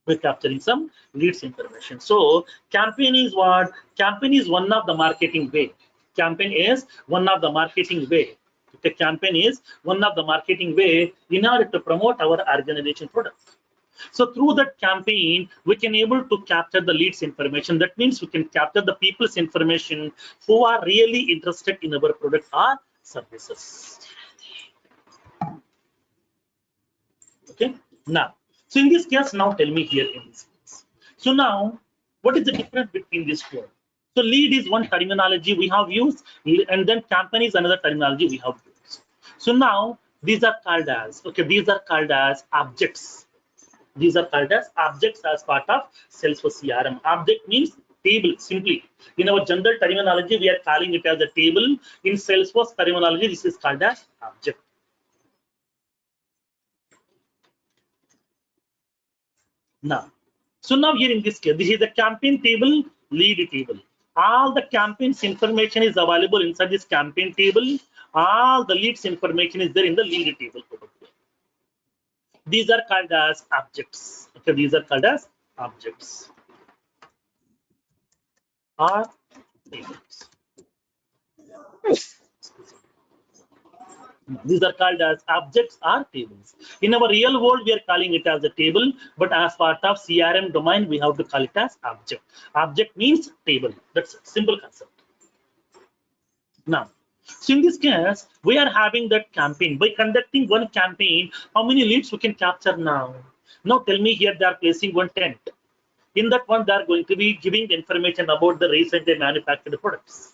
We're capturing some leads information. So campaign is what? Campaign is one of the marketing way. Campaign is one of the marketing way. The campaign is one of the marketing way in order to promote our organization product. So through that campaign, we can able to capture the leads information. That means we can capture the people's information who are really interested in our product or services. Okay. Now, so in this case, now tell me here in this case. So now, what is the difference between these two? So lead is one terminology we have used, and then campaign is another terminology we have used. So now these are called as, okay, these are called as objects. These are called as objects as part of Salesforce CRM. Object means table, simply. In our general terminology, we are calling it as a table. In Salesforce terminology, this is called as object. Now, so now here in this case, this is the campaign table, lead table. All the campaigns information is available inside this campaign table. All the leads information is there in the lead table. These are called as objects. Okay, these are called as objects or tables. These are called as objects or tables. In our real world, we are calling it as a table, but as part of CRM domain, we have to call it as object. Object means table. That's a simple concept. Now, so in this case, we are having that campaign. By conducting one campaign, how many leads we can capture now? Now tell me here, they are placing one tent. In that one, they are going to be giving information about the recently manufactured products.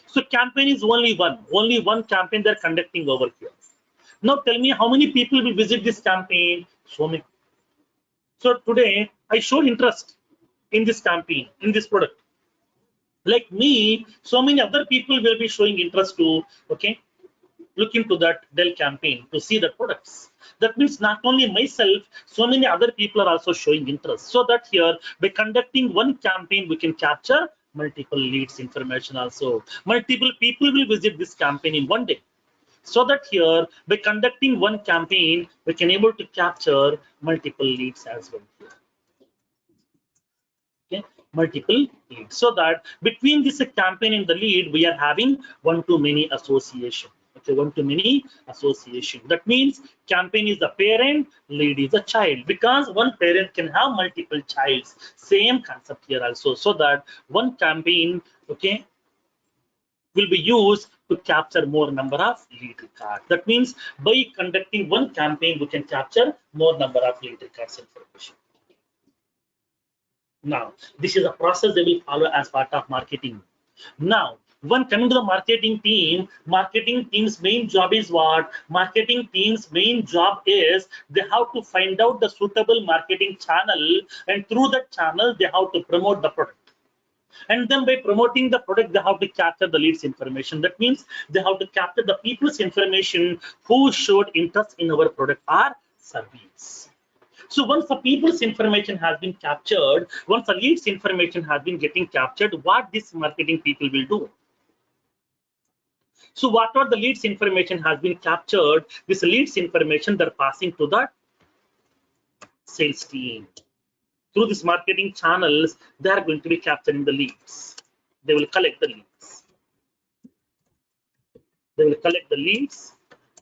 So campaign is only one campaign they're conducting over here. Now tell me how many people will visit this campaign? So many. So today I showed interest in this campaign, in this product. Like me, so many other people will be showing interest to, okay, look into that Dell campaign to see the products. That means not only myself, so many other people are also showing interest. So that here, by conducting one campaign, we can capture multiple leads information also. Multiple people will visit this campaign in one day. So that here, by conducting one campaign, we can able to capture multiple leads as well. Okay, multiple leads. So that between this campaign and the lead, we are having one-to-many association. Okay, one-to-many association. That means campaign is the parent, lead is the child, because one parent can have multiple childs. Same concept here also. So that one campaign, okay, will be used to capture more number of lead records. That means by conducting one campaign, we can capture more number of lead records information. Now, this is a process they will follow as part of marketing. Now, when coming to the marketing team's main job is what? Marketing team's main job is they have to find out the suitable marketing channel, and through that channel, they have to promote the product. And then by promoting the product, they have to capture the leads information. That means they have to capture the people's information who showed interest in our product or service. So once the people's information has been captured, once the leads information has been getting captured, what this marketing people will do? So whatever the leads information has been captured, this leads information they're passing to the sales team. Through these marketing channels, they are going to be capturing the leads. They will collect the leads. They will collect the leads,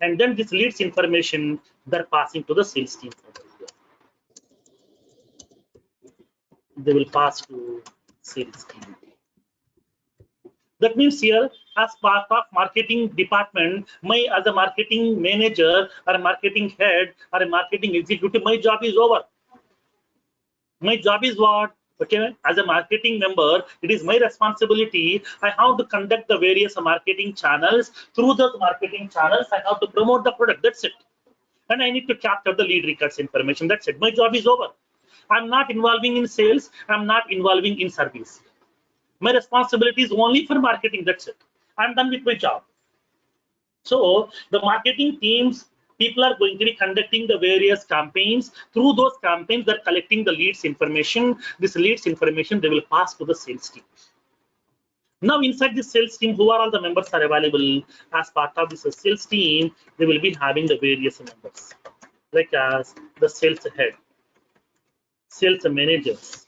and then this leads information they're passing to the sales team. They will pass to sales team. That means here, as part of marketing department, my as a marketing manager or a marketing head or a marketing executive, my job is over. My job is what? Okay, as a marketing member, it is my responsibility. I have to conduct the various marketing channels. Through those marketing channels, I have to promote the product. That's it. And I need to capture the lead records information. That's it. My job is over. I'm not involving in sales. I'm not involving in service. My responsibility is only for marketing. That's it. I'm done with my job. So the marketing teams, people are going to be conducting the various campaigns. Through those campaigns, they're collecting the leads information. This leads information they will pass to the sales team. Now inside the sales team, who are all the members are available as part of this sales team? They will be having the various members, like as the sales head, sales managers,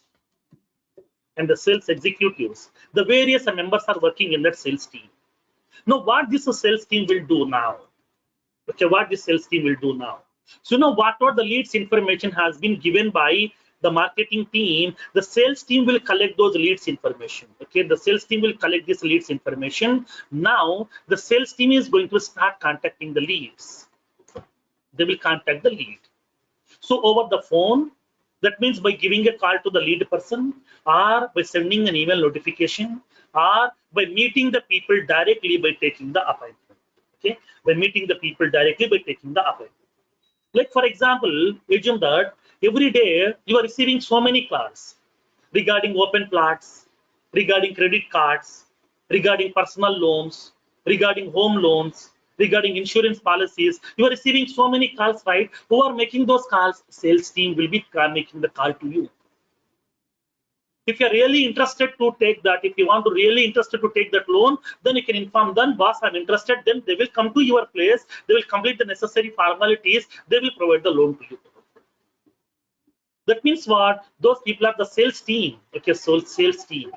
and the sales executives. The various members are working in that sales team. Now, what this sales team will do now? Okay, what the sales team will do now? So now whatever the leads information has been given by the marketing team, the sales team will collect those leads information. Okay, the sales team will collect this leads information. Now the sales team is going to start contacting the leads. They will contact the lead. So over the phone, that means by giving a call to the lead person, or by sending an email notification, or by meeting the people directly by taking the appointment. Okay, by meeting the people directly by taking the appointment. Like for example, assume that every day you are receiving so many calls regarding open plots, regarding credit cards, regarding personal loans, regarding home loans, regarding insurance policies. You are receiving so many calls, right? Who are making those calls? Sales team will be making the call to you. If you're really interested to take that, if you want to really interested to take that loan, then you can inform them, boss, I'm interested. Then they will come to your place. They will complete the necessary formalities. They will provide the loan to you. That means what? Those people are the sales team. Okay, so sales team.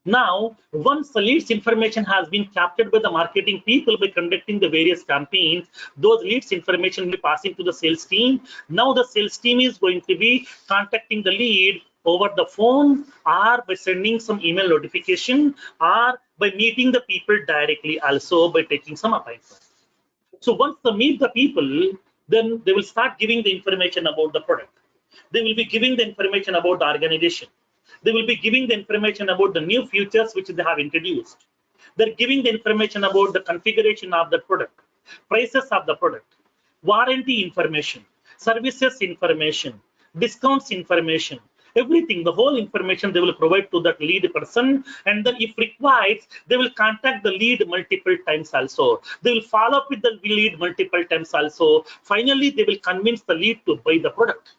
Now, once the leads information has been captured by the marketing people by conducting the various campaigns, those leads information will be passing to the sales team. Now the sales team is going to be contacting the lead over the phone, or by sending some email notification, or by meeting the people directly also by taking some appointment. So once they meet the people, then they will start giving the information about the product. They will be giving the information about the organization. They will be giving the information about the new features which they have introduced. They're giving the information about the configuration of the product, prices of the product, warranty information, services information, discounts information, everything, the whole information they will provide to that lead person. And then if required, they will contact the lead multiple times also. They will follow up with the lead multiple times also. Finally, they will convince the lead to buy the product.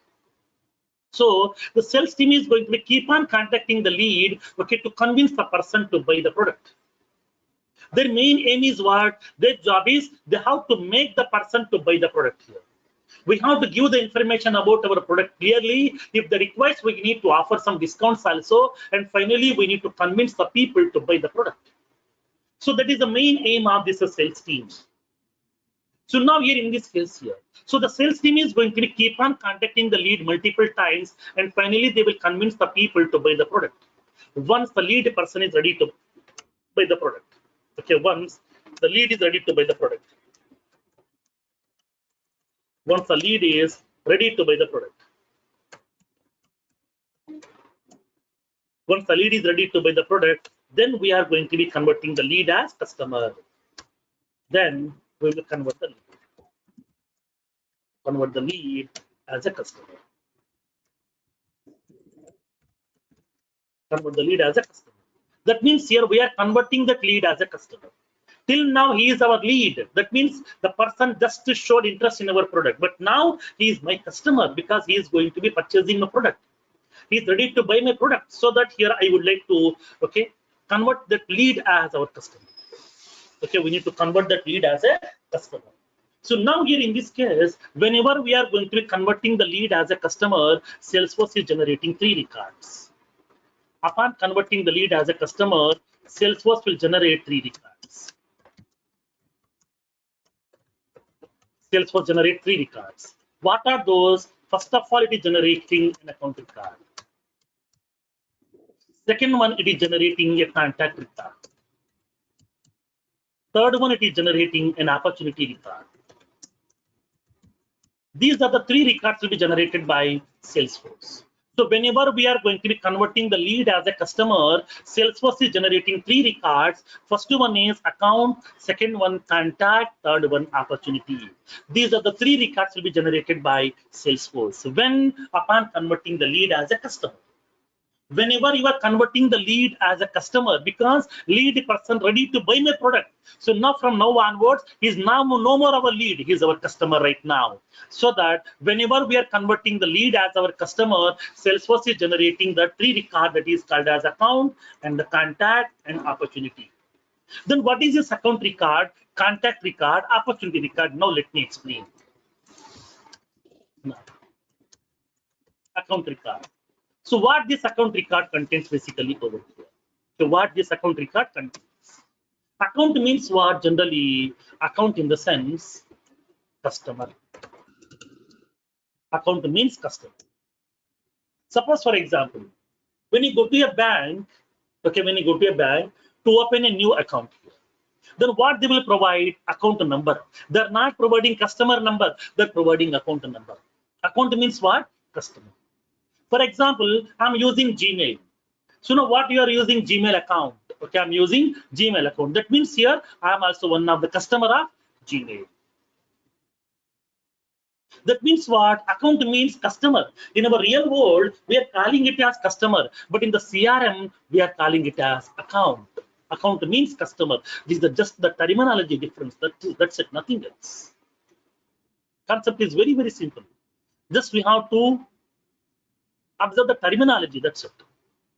So the sales team is going to keep on contacting the lead, okay, to convince the person to buy the product. Their main aim is what? Their job is they have to make the person to buy the product here. We have to give the information about our product clearly. If the requires, we need to offer some discounts also. And finally, we need to convince the people to buy the product. So that is the main aim of this sales team. So now here in this case here, so the sales team is going to keep on contacting the lead multiple times, and finally they will convince the people to buy the product. Once the lead person is ready to buy the product, okay, once the lead is ready to buy the product, once the lead is ready to buy the product, once the lead is ready to buy the product, then we are going to be converting the lead as customer. Then we will convert the lead as a customer. Convert the lead as a customer. That means here we are converting that lead as a customer. Till now he is our lead. That means the person just showed interest in our product, but now he is my customer because he is going to be purchasing my product. He is ready to buy my product. So that here I would like to, okay, convert that lead as our customer. Okay, we need to convert that lead as a customer. So now here in this case, whenever we are going to be converting the lead as a customer, Salesforce is generating 3 records. Upon converting the lead as a customer, Salesforce will generate 3 records. Salesforce generate 3 records. What are those? First of all, it is generating an account record. Second one, it is generating a contact record. Third one, it is generating an opportunity record. These are the 3 records will be generated by Salesforce. So whenever we are going to be converting the lead as a customer, Salesforce is generating 3 records. First one is account, second one contact, third one opportunity. These are the 3 records will be generated by Salesforce when upon converting the lead as a customer. Whenever you are converting the lead as a customer, because lead person ready to buy my product. So now from now onwards, he's now no more our lead, he's our customer right now. So that whenever we are converting the lead as our customer, Salesforce is generating the 3 record that is called as account and the contact and opportunity. Then what is this account record, contact record, opportunity record? Now let me explain. Now, account record. So what this account record contains basically over here. So what this account record contains. Account means what? Generally, account in the sense customer. Account means customer. Suppose for example, when you go to a bank, okay, when you go to a bank to open a new account, then what they will provide? Account number. They're not providing customer number, they're providing account number. Account means what? Customer. For example, I'm using Gmail. So now what you are using Gmail account? Okay, I'm using Gmail account. That means here I am also one of the customer of Gmail. That means what? Account means customer. In our real world, we are calling it as customer, but in the CRM, we are calling it as account. Account means customer. This is just the terminology difference. That's it, nothing else. Concept is very, very simple. Just we have to observe the terminology, that's it.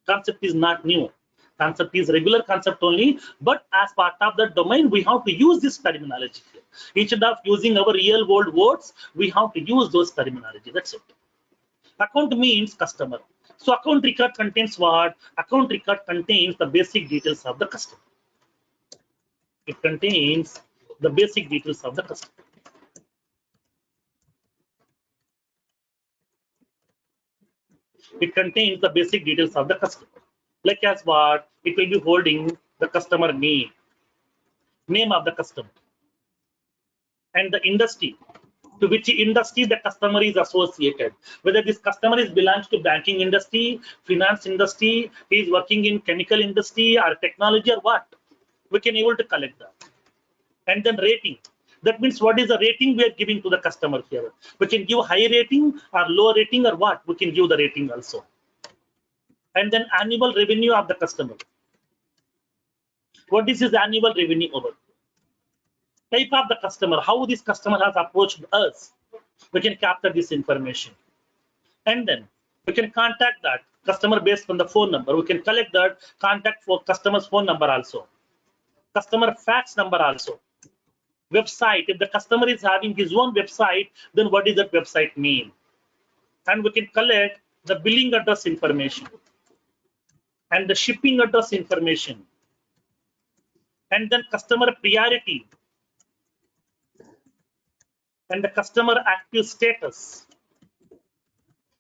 Concept is not new. Concept is regular concept only, but as part of the domain, we have to use this terminology. Instead of using our real world words, we have to use those terminology, that's it. Account means customer. So account record contains what? Account record contains the basic details of the customer. It contains the basic details of the customer. It contains the basic details of the customer. Like as what? It will be holding the customer name of the customer, and the industry, to which industry the customer is associated. Whether this customer is belongs to banking industry, finance industry, he is working in chemical industry or technology or what, we can able to collect that. And then rating. That means what is the rating we are giving to the customer here? We can give high rating or low rating or what? We can give the rating also. And then annual revenue of the customer. What is his annual revenue over? Type of the customer, how this customer has approached us. We can capture this information. And then we can contact that customer based on the phone number. We can collect that contact for customer's phone number also. Customer fax number also. Website, if the customer is having his own website, then what is that website name? And we can collect the billing address information and the shipping address information, and then customer priority and the customer active status.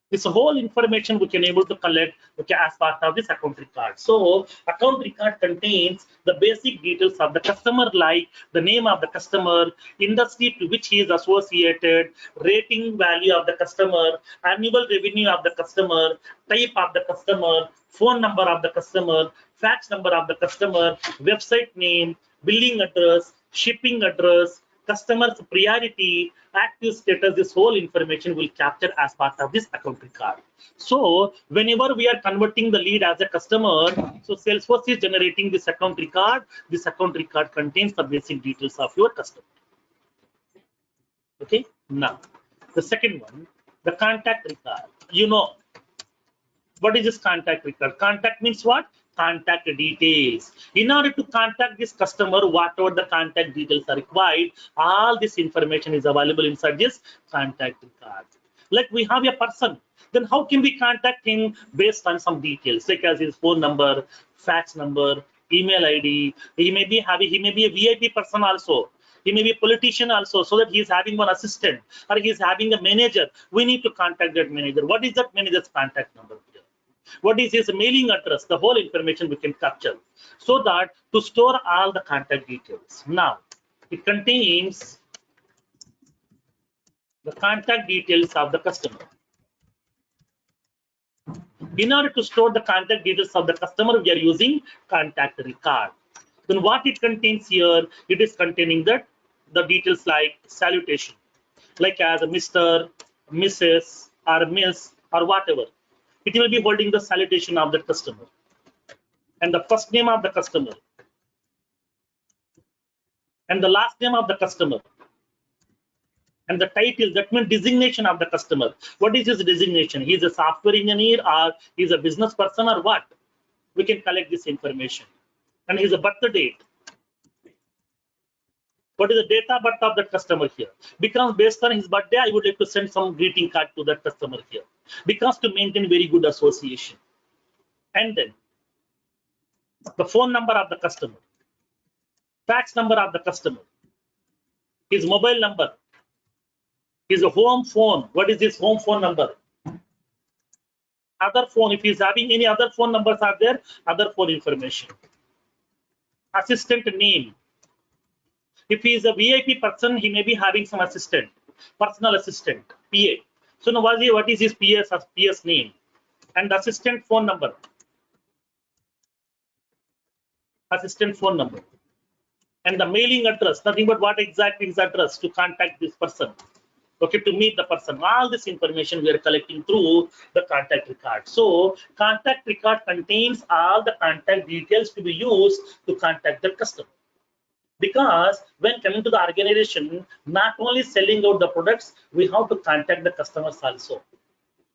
This whole information we can able to collect, okay, as part of this account record. So account record contains the basic details of the customer, like the name of the customer, industry to which he is associated, rating value of the customer, annual revenue of the customer, type of the customer, phone number of the customer, fax number of the customer, website name, billing address, shipping address, customer's priority, active status, this whole information will capture as part of this account record. So whenever we are converting the lead as a customer, so Salesforce is generating this account record. This account record contains the basic details of your customer. Okay, now the second one, the contact record. You know, what is this contact record? Contact means what? Contact details. In order to contact this customer, whatever the contact details are required, all this information is available inside this contact record. Like we have a person, then how can we contact him based on some details, like as his phone number, fax number, email ID. He may be a VIP person also. He may be a politician also, so that he is having one assistant or he is having a manager. We need to contact that manager. What is that manager's contact number here? What is his mailing address? The whole information we can capture so that to store all the contact details. Now, it contains the contact details of the customer. In order to store the contact details of the customer, we are using contact record. Then what it contains here, it is containing the details like salutation, like as a Mr., Mrs., or Miss, or whatever. It will be holding the salutation of the customer and the first name of the customer and the last name of the customer and the title, that means designation of the customer. What is his designation? He is a software engineer or he is a business person or what? We can collect this information. And his birth date. What is the date of birth of that customer here? Because based on his birthday, I would like to send some greeting card to that customer here. Because to maintain very good association. And then the phone number of the customer, fax number of the customer, his mobile number, his home phone. What is his home phone number? Other phone, if he's having any other phone numbers are there, other phone information. Assistant name. If he is a VIP person, he may be having some assistant, personal assistant, PA. So now what is his PA's name? And the assistant phone number. Assistant phone number. And the mailing address, nothing but what exact is address to contact this person. Okay, to meet the person. All this information we are collecting through the contact record. So contact record contains all the contact details to be used to contact the customer. Because when coming to the organization, not only selling out the products, we have to contact the customers also.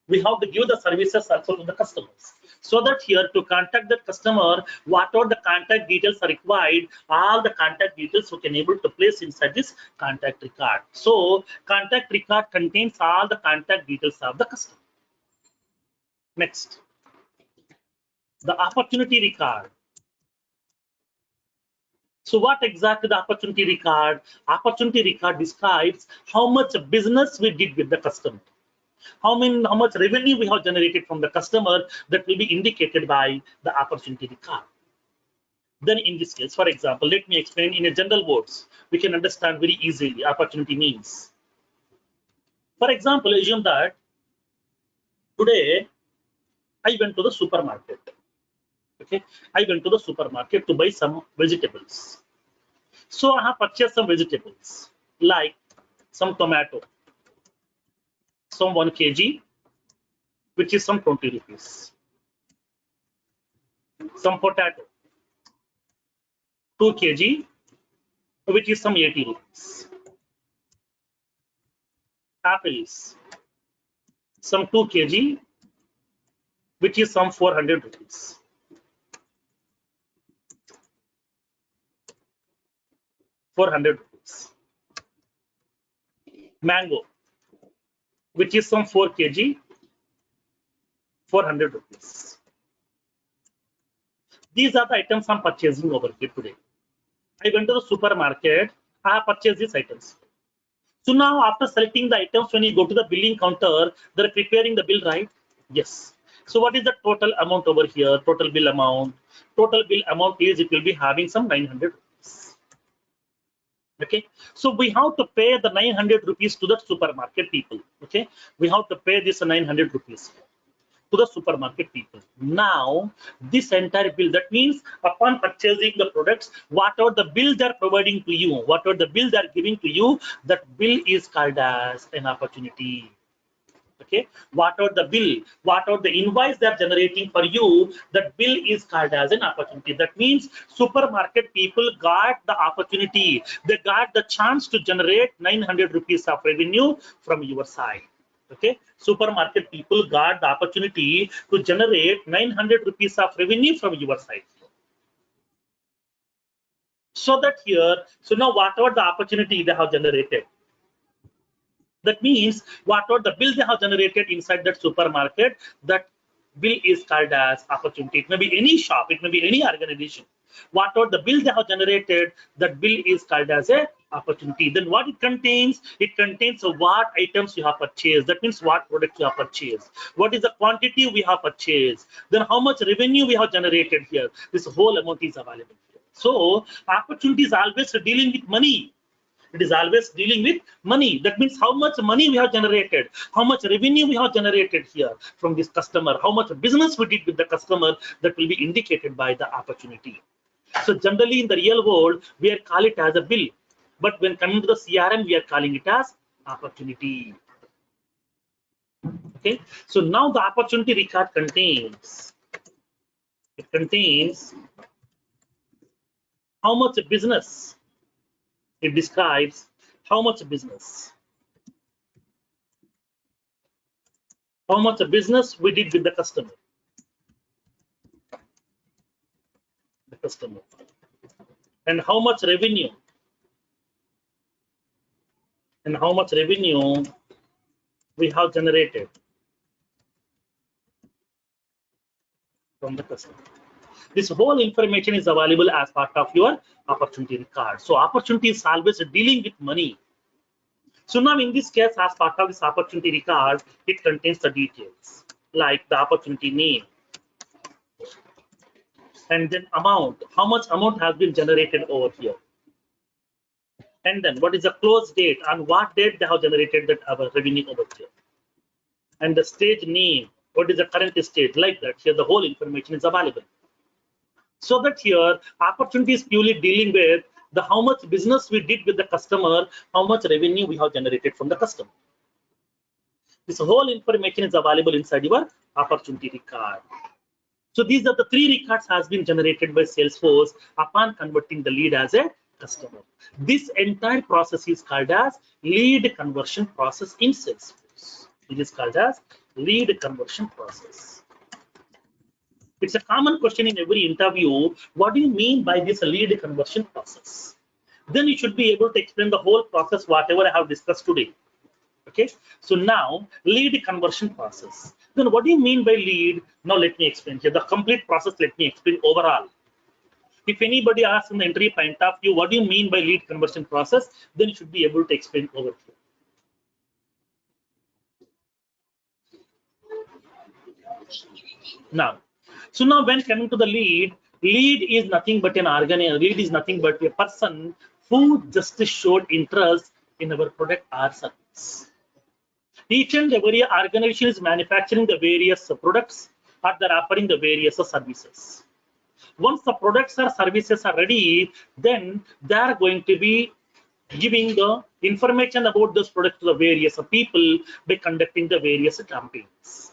We have to give the services also to the customers. So that here to contact the customer, whatever the contact details are required, all the contact details we can able to place inside this contact record. So contact record contains all the contact details of the customer. Next, the opportunity record. So what exactly the opportunity record? Opportunity record describes how much business we did with the customer. How much revenue we have generated from the customer, that will be indicated by the opportunity record. Then in this case, for example, let me explain in a general words. We can understand very easily opportunity means. For example, assume that today I went to the supermarket. Okay, I went to the supermarket to buy some vegetables. So I have purchased some vegetables like some tomato, some 1 kg, which is some 20 rupees. Some potato, 2 kg, which is some 80 rupees. Apples, some 2 kg, which is some 400 rupees. Mango, which is some 4 kg, 400 rupees. These are the items I'm purchasing over here today. I went to the supermarket, I have purchased these items. So now after selecting the items, when you go to the billing counter, they're preparing the bill, right? Yes. So what is the total amount over here? Total bill amount. Total bill amount is, it will be having some 900 rupees. Okay, so we have to pay the 900 rupees to the supermarket people. Okay, we have to pay this 900 rupees. to the supermarket people. Now, this entire bill, that means upon purchasing the products, whatever the bill they're providing to you, whatever the bill they're giving to you, that bill is called as an opportunity. Okay, whatever the invoice they're generating for you, that bill is called as an opportunity. That means supermarket people got the opportunity, they got the chance to generate 900 rupees of revenue from your side. Okay, supermarket people got the opportunity to generate 900 rupees of revenue from your side. So that here, so now whatever the opportunity they have generated, that means whatever the bill they have generated inside that supermarket, that bill is called as opportunity. It may be any shop, it may be any organization. Whatever the bill they have generated, that bill is called as a opportunity. Then what it contains? It contains what items you have purchased. That means what product you have purchased. What is the quantity we have purchased? Then how much revenue we have generated here. This whole amount is available here. So opportunity is always dealing with money. It is always dealing with money. That means how much money we have generated, how much revenue we have generated here from this customer, how much business we did with the customer, that will be indicated by the opportunity. So generally in the real world, we are call it as a bill. But when coming to the CRM, we are calling it as opportunity. Okay. So now the opportunity record contains, it contains how much business, it describes how much business we did with the customer, and how much revenue, we have generated from the customer. This whole information is available as part of your opportunity record. So opportunity is always dealing with money. So now in this case, as part of this opportunity record, it contains the details like the opportunity name, and then amount, how much amount has been generated over here. And then what is the close date, on what date they have generated that revenue over here. And the stage name, what is the current stage, like that. Here the whole information is available. So that here opportunity is purely dealing with the how much business we did with the customer, how much revenue we have generated from the customer. This whole information is available inside your opportunity record. So these are the 3 records has been generated by Salesforce upon converting the lead as a customer. This entire process is called as lead conversion process in Salesforce. It is called as lead conversion process. It's a common question in every interview. What do you mean by this lead conversion process? Then you should be able to explain the whole process, whatever I have discussed today. Okay, so now lead conversion process. Then what do you mean by lead? Now let me explain here the complete process. Let me explain overall. If anybody asks in the entry point of view, what do you mean by lead conversion process? Then you should be able to explain over here. Now, so now when coming to the lead is nothing but an organizer. Lead is nothing but a person who just showed interest in our product or service. Each and every organization is manufacturing the various products or they're offering the various services. Once the products or services are ready, then they are going to be giving the information about those products to the various people by conducting the various campaigns.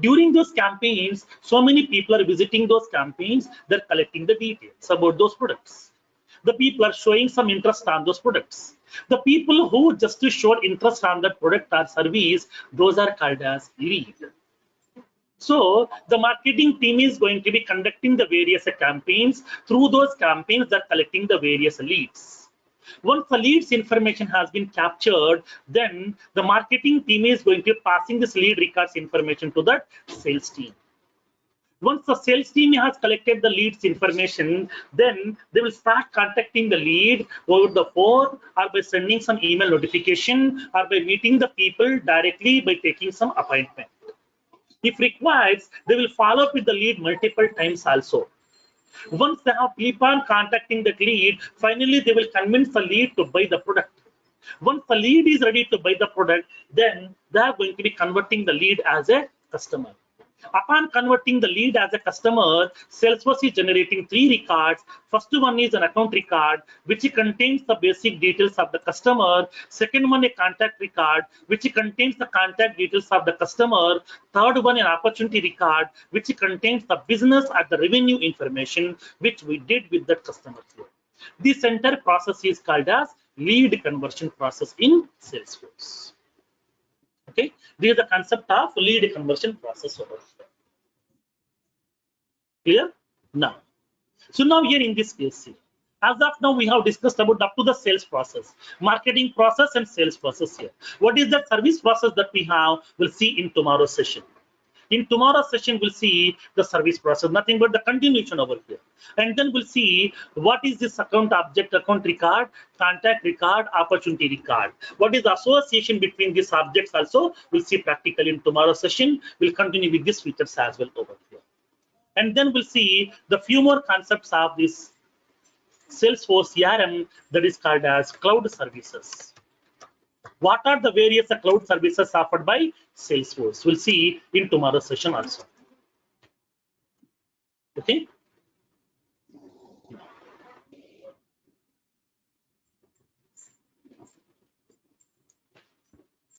During those campaigns, so many people are visiting those campaigns, they're collecting the details about those products. The people are showing some interest on those products. The people who just showed interest on that product or service, those are called as lead. So the marketing team is going to be conducting the various campaigns. Through those campaigns, they're collecting the various leads. Once the leads information has been captured, then the marketing team is going to be passing this lead records information to the sales team. Once the sales team has collected the leads information, then they will start contacting the lead over the phone or by sending some email notification or by meeting the people directly by taking some appointment. If required, they will follow up with the lead multiple times also. Once they have keep on contacting the lead, finally they will convince the lead to buy the product. Once the lead is ready to buy the product, then they are going to be converting the lead as a customer. Upon converting the lead as a customer, Salesforce is generating 3 records. First one is an account record, which contains the basic details of the customer. Second one, a contact record, which contains the contact details of the customer. Third one, an opportunity record, which contains the business and the revenue information, which we did with that customer here. This entire process is called as lead conversion process in Salesforce. Okay, this is the concept of lead conversion process over here. Clear? Now, so now here in this case, see, as of now we have discussed about up to the sales process, marketing process and sales process here. What is the service process that we have? We'll see in tomorrow's session. In tomorrow's session, we'll see the service process, nothing but the continuation over here. And then we'll see what is this account object, account record, contact record, opportunity record. What is the association between these objects also? We'll see practically in tomorrow's session. We'll continue with these features as well over here. And then we'll see the few more concepts of this Salesforce CRM that is called as cloud services. What are the various cloud services offered by Salesforce? We'll see in tomorrow's session also. Okay.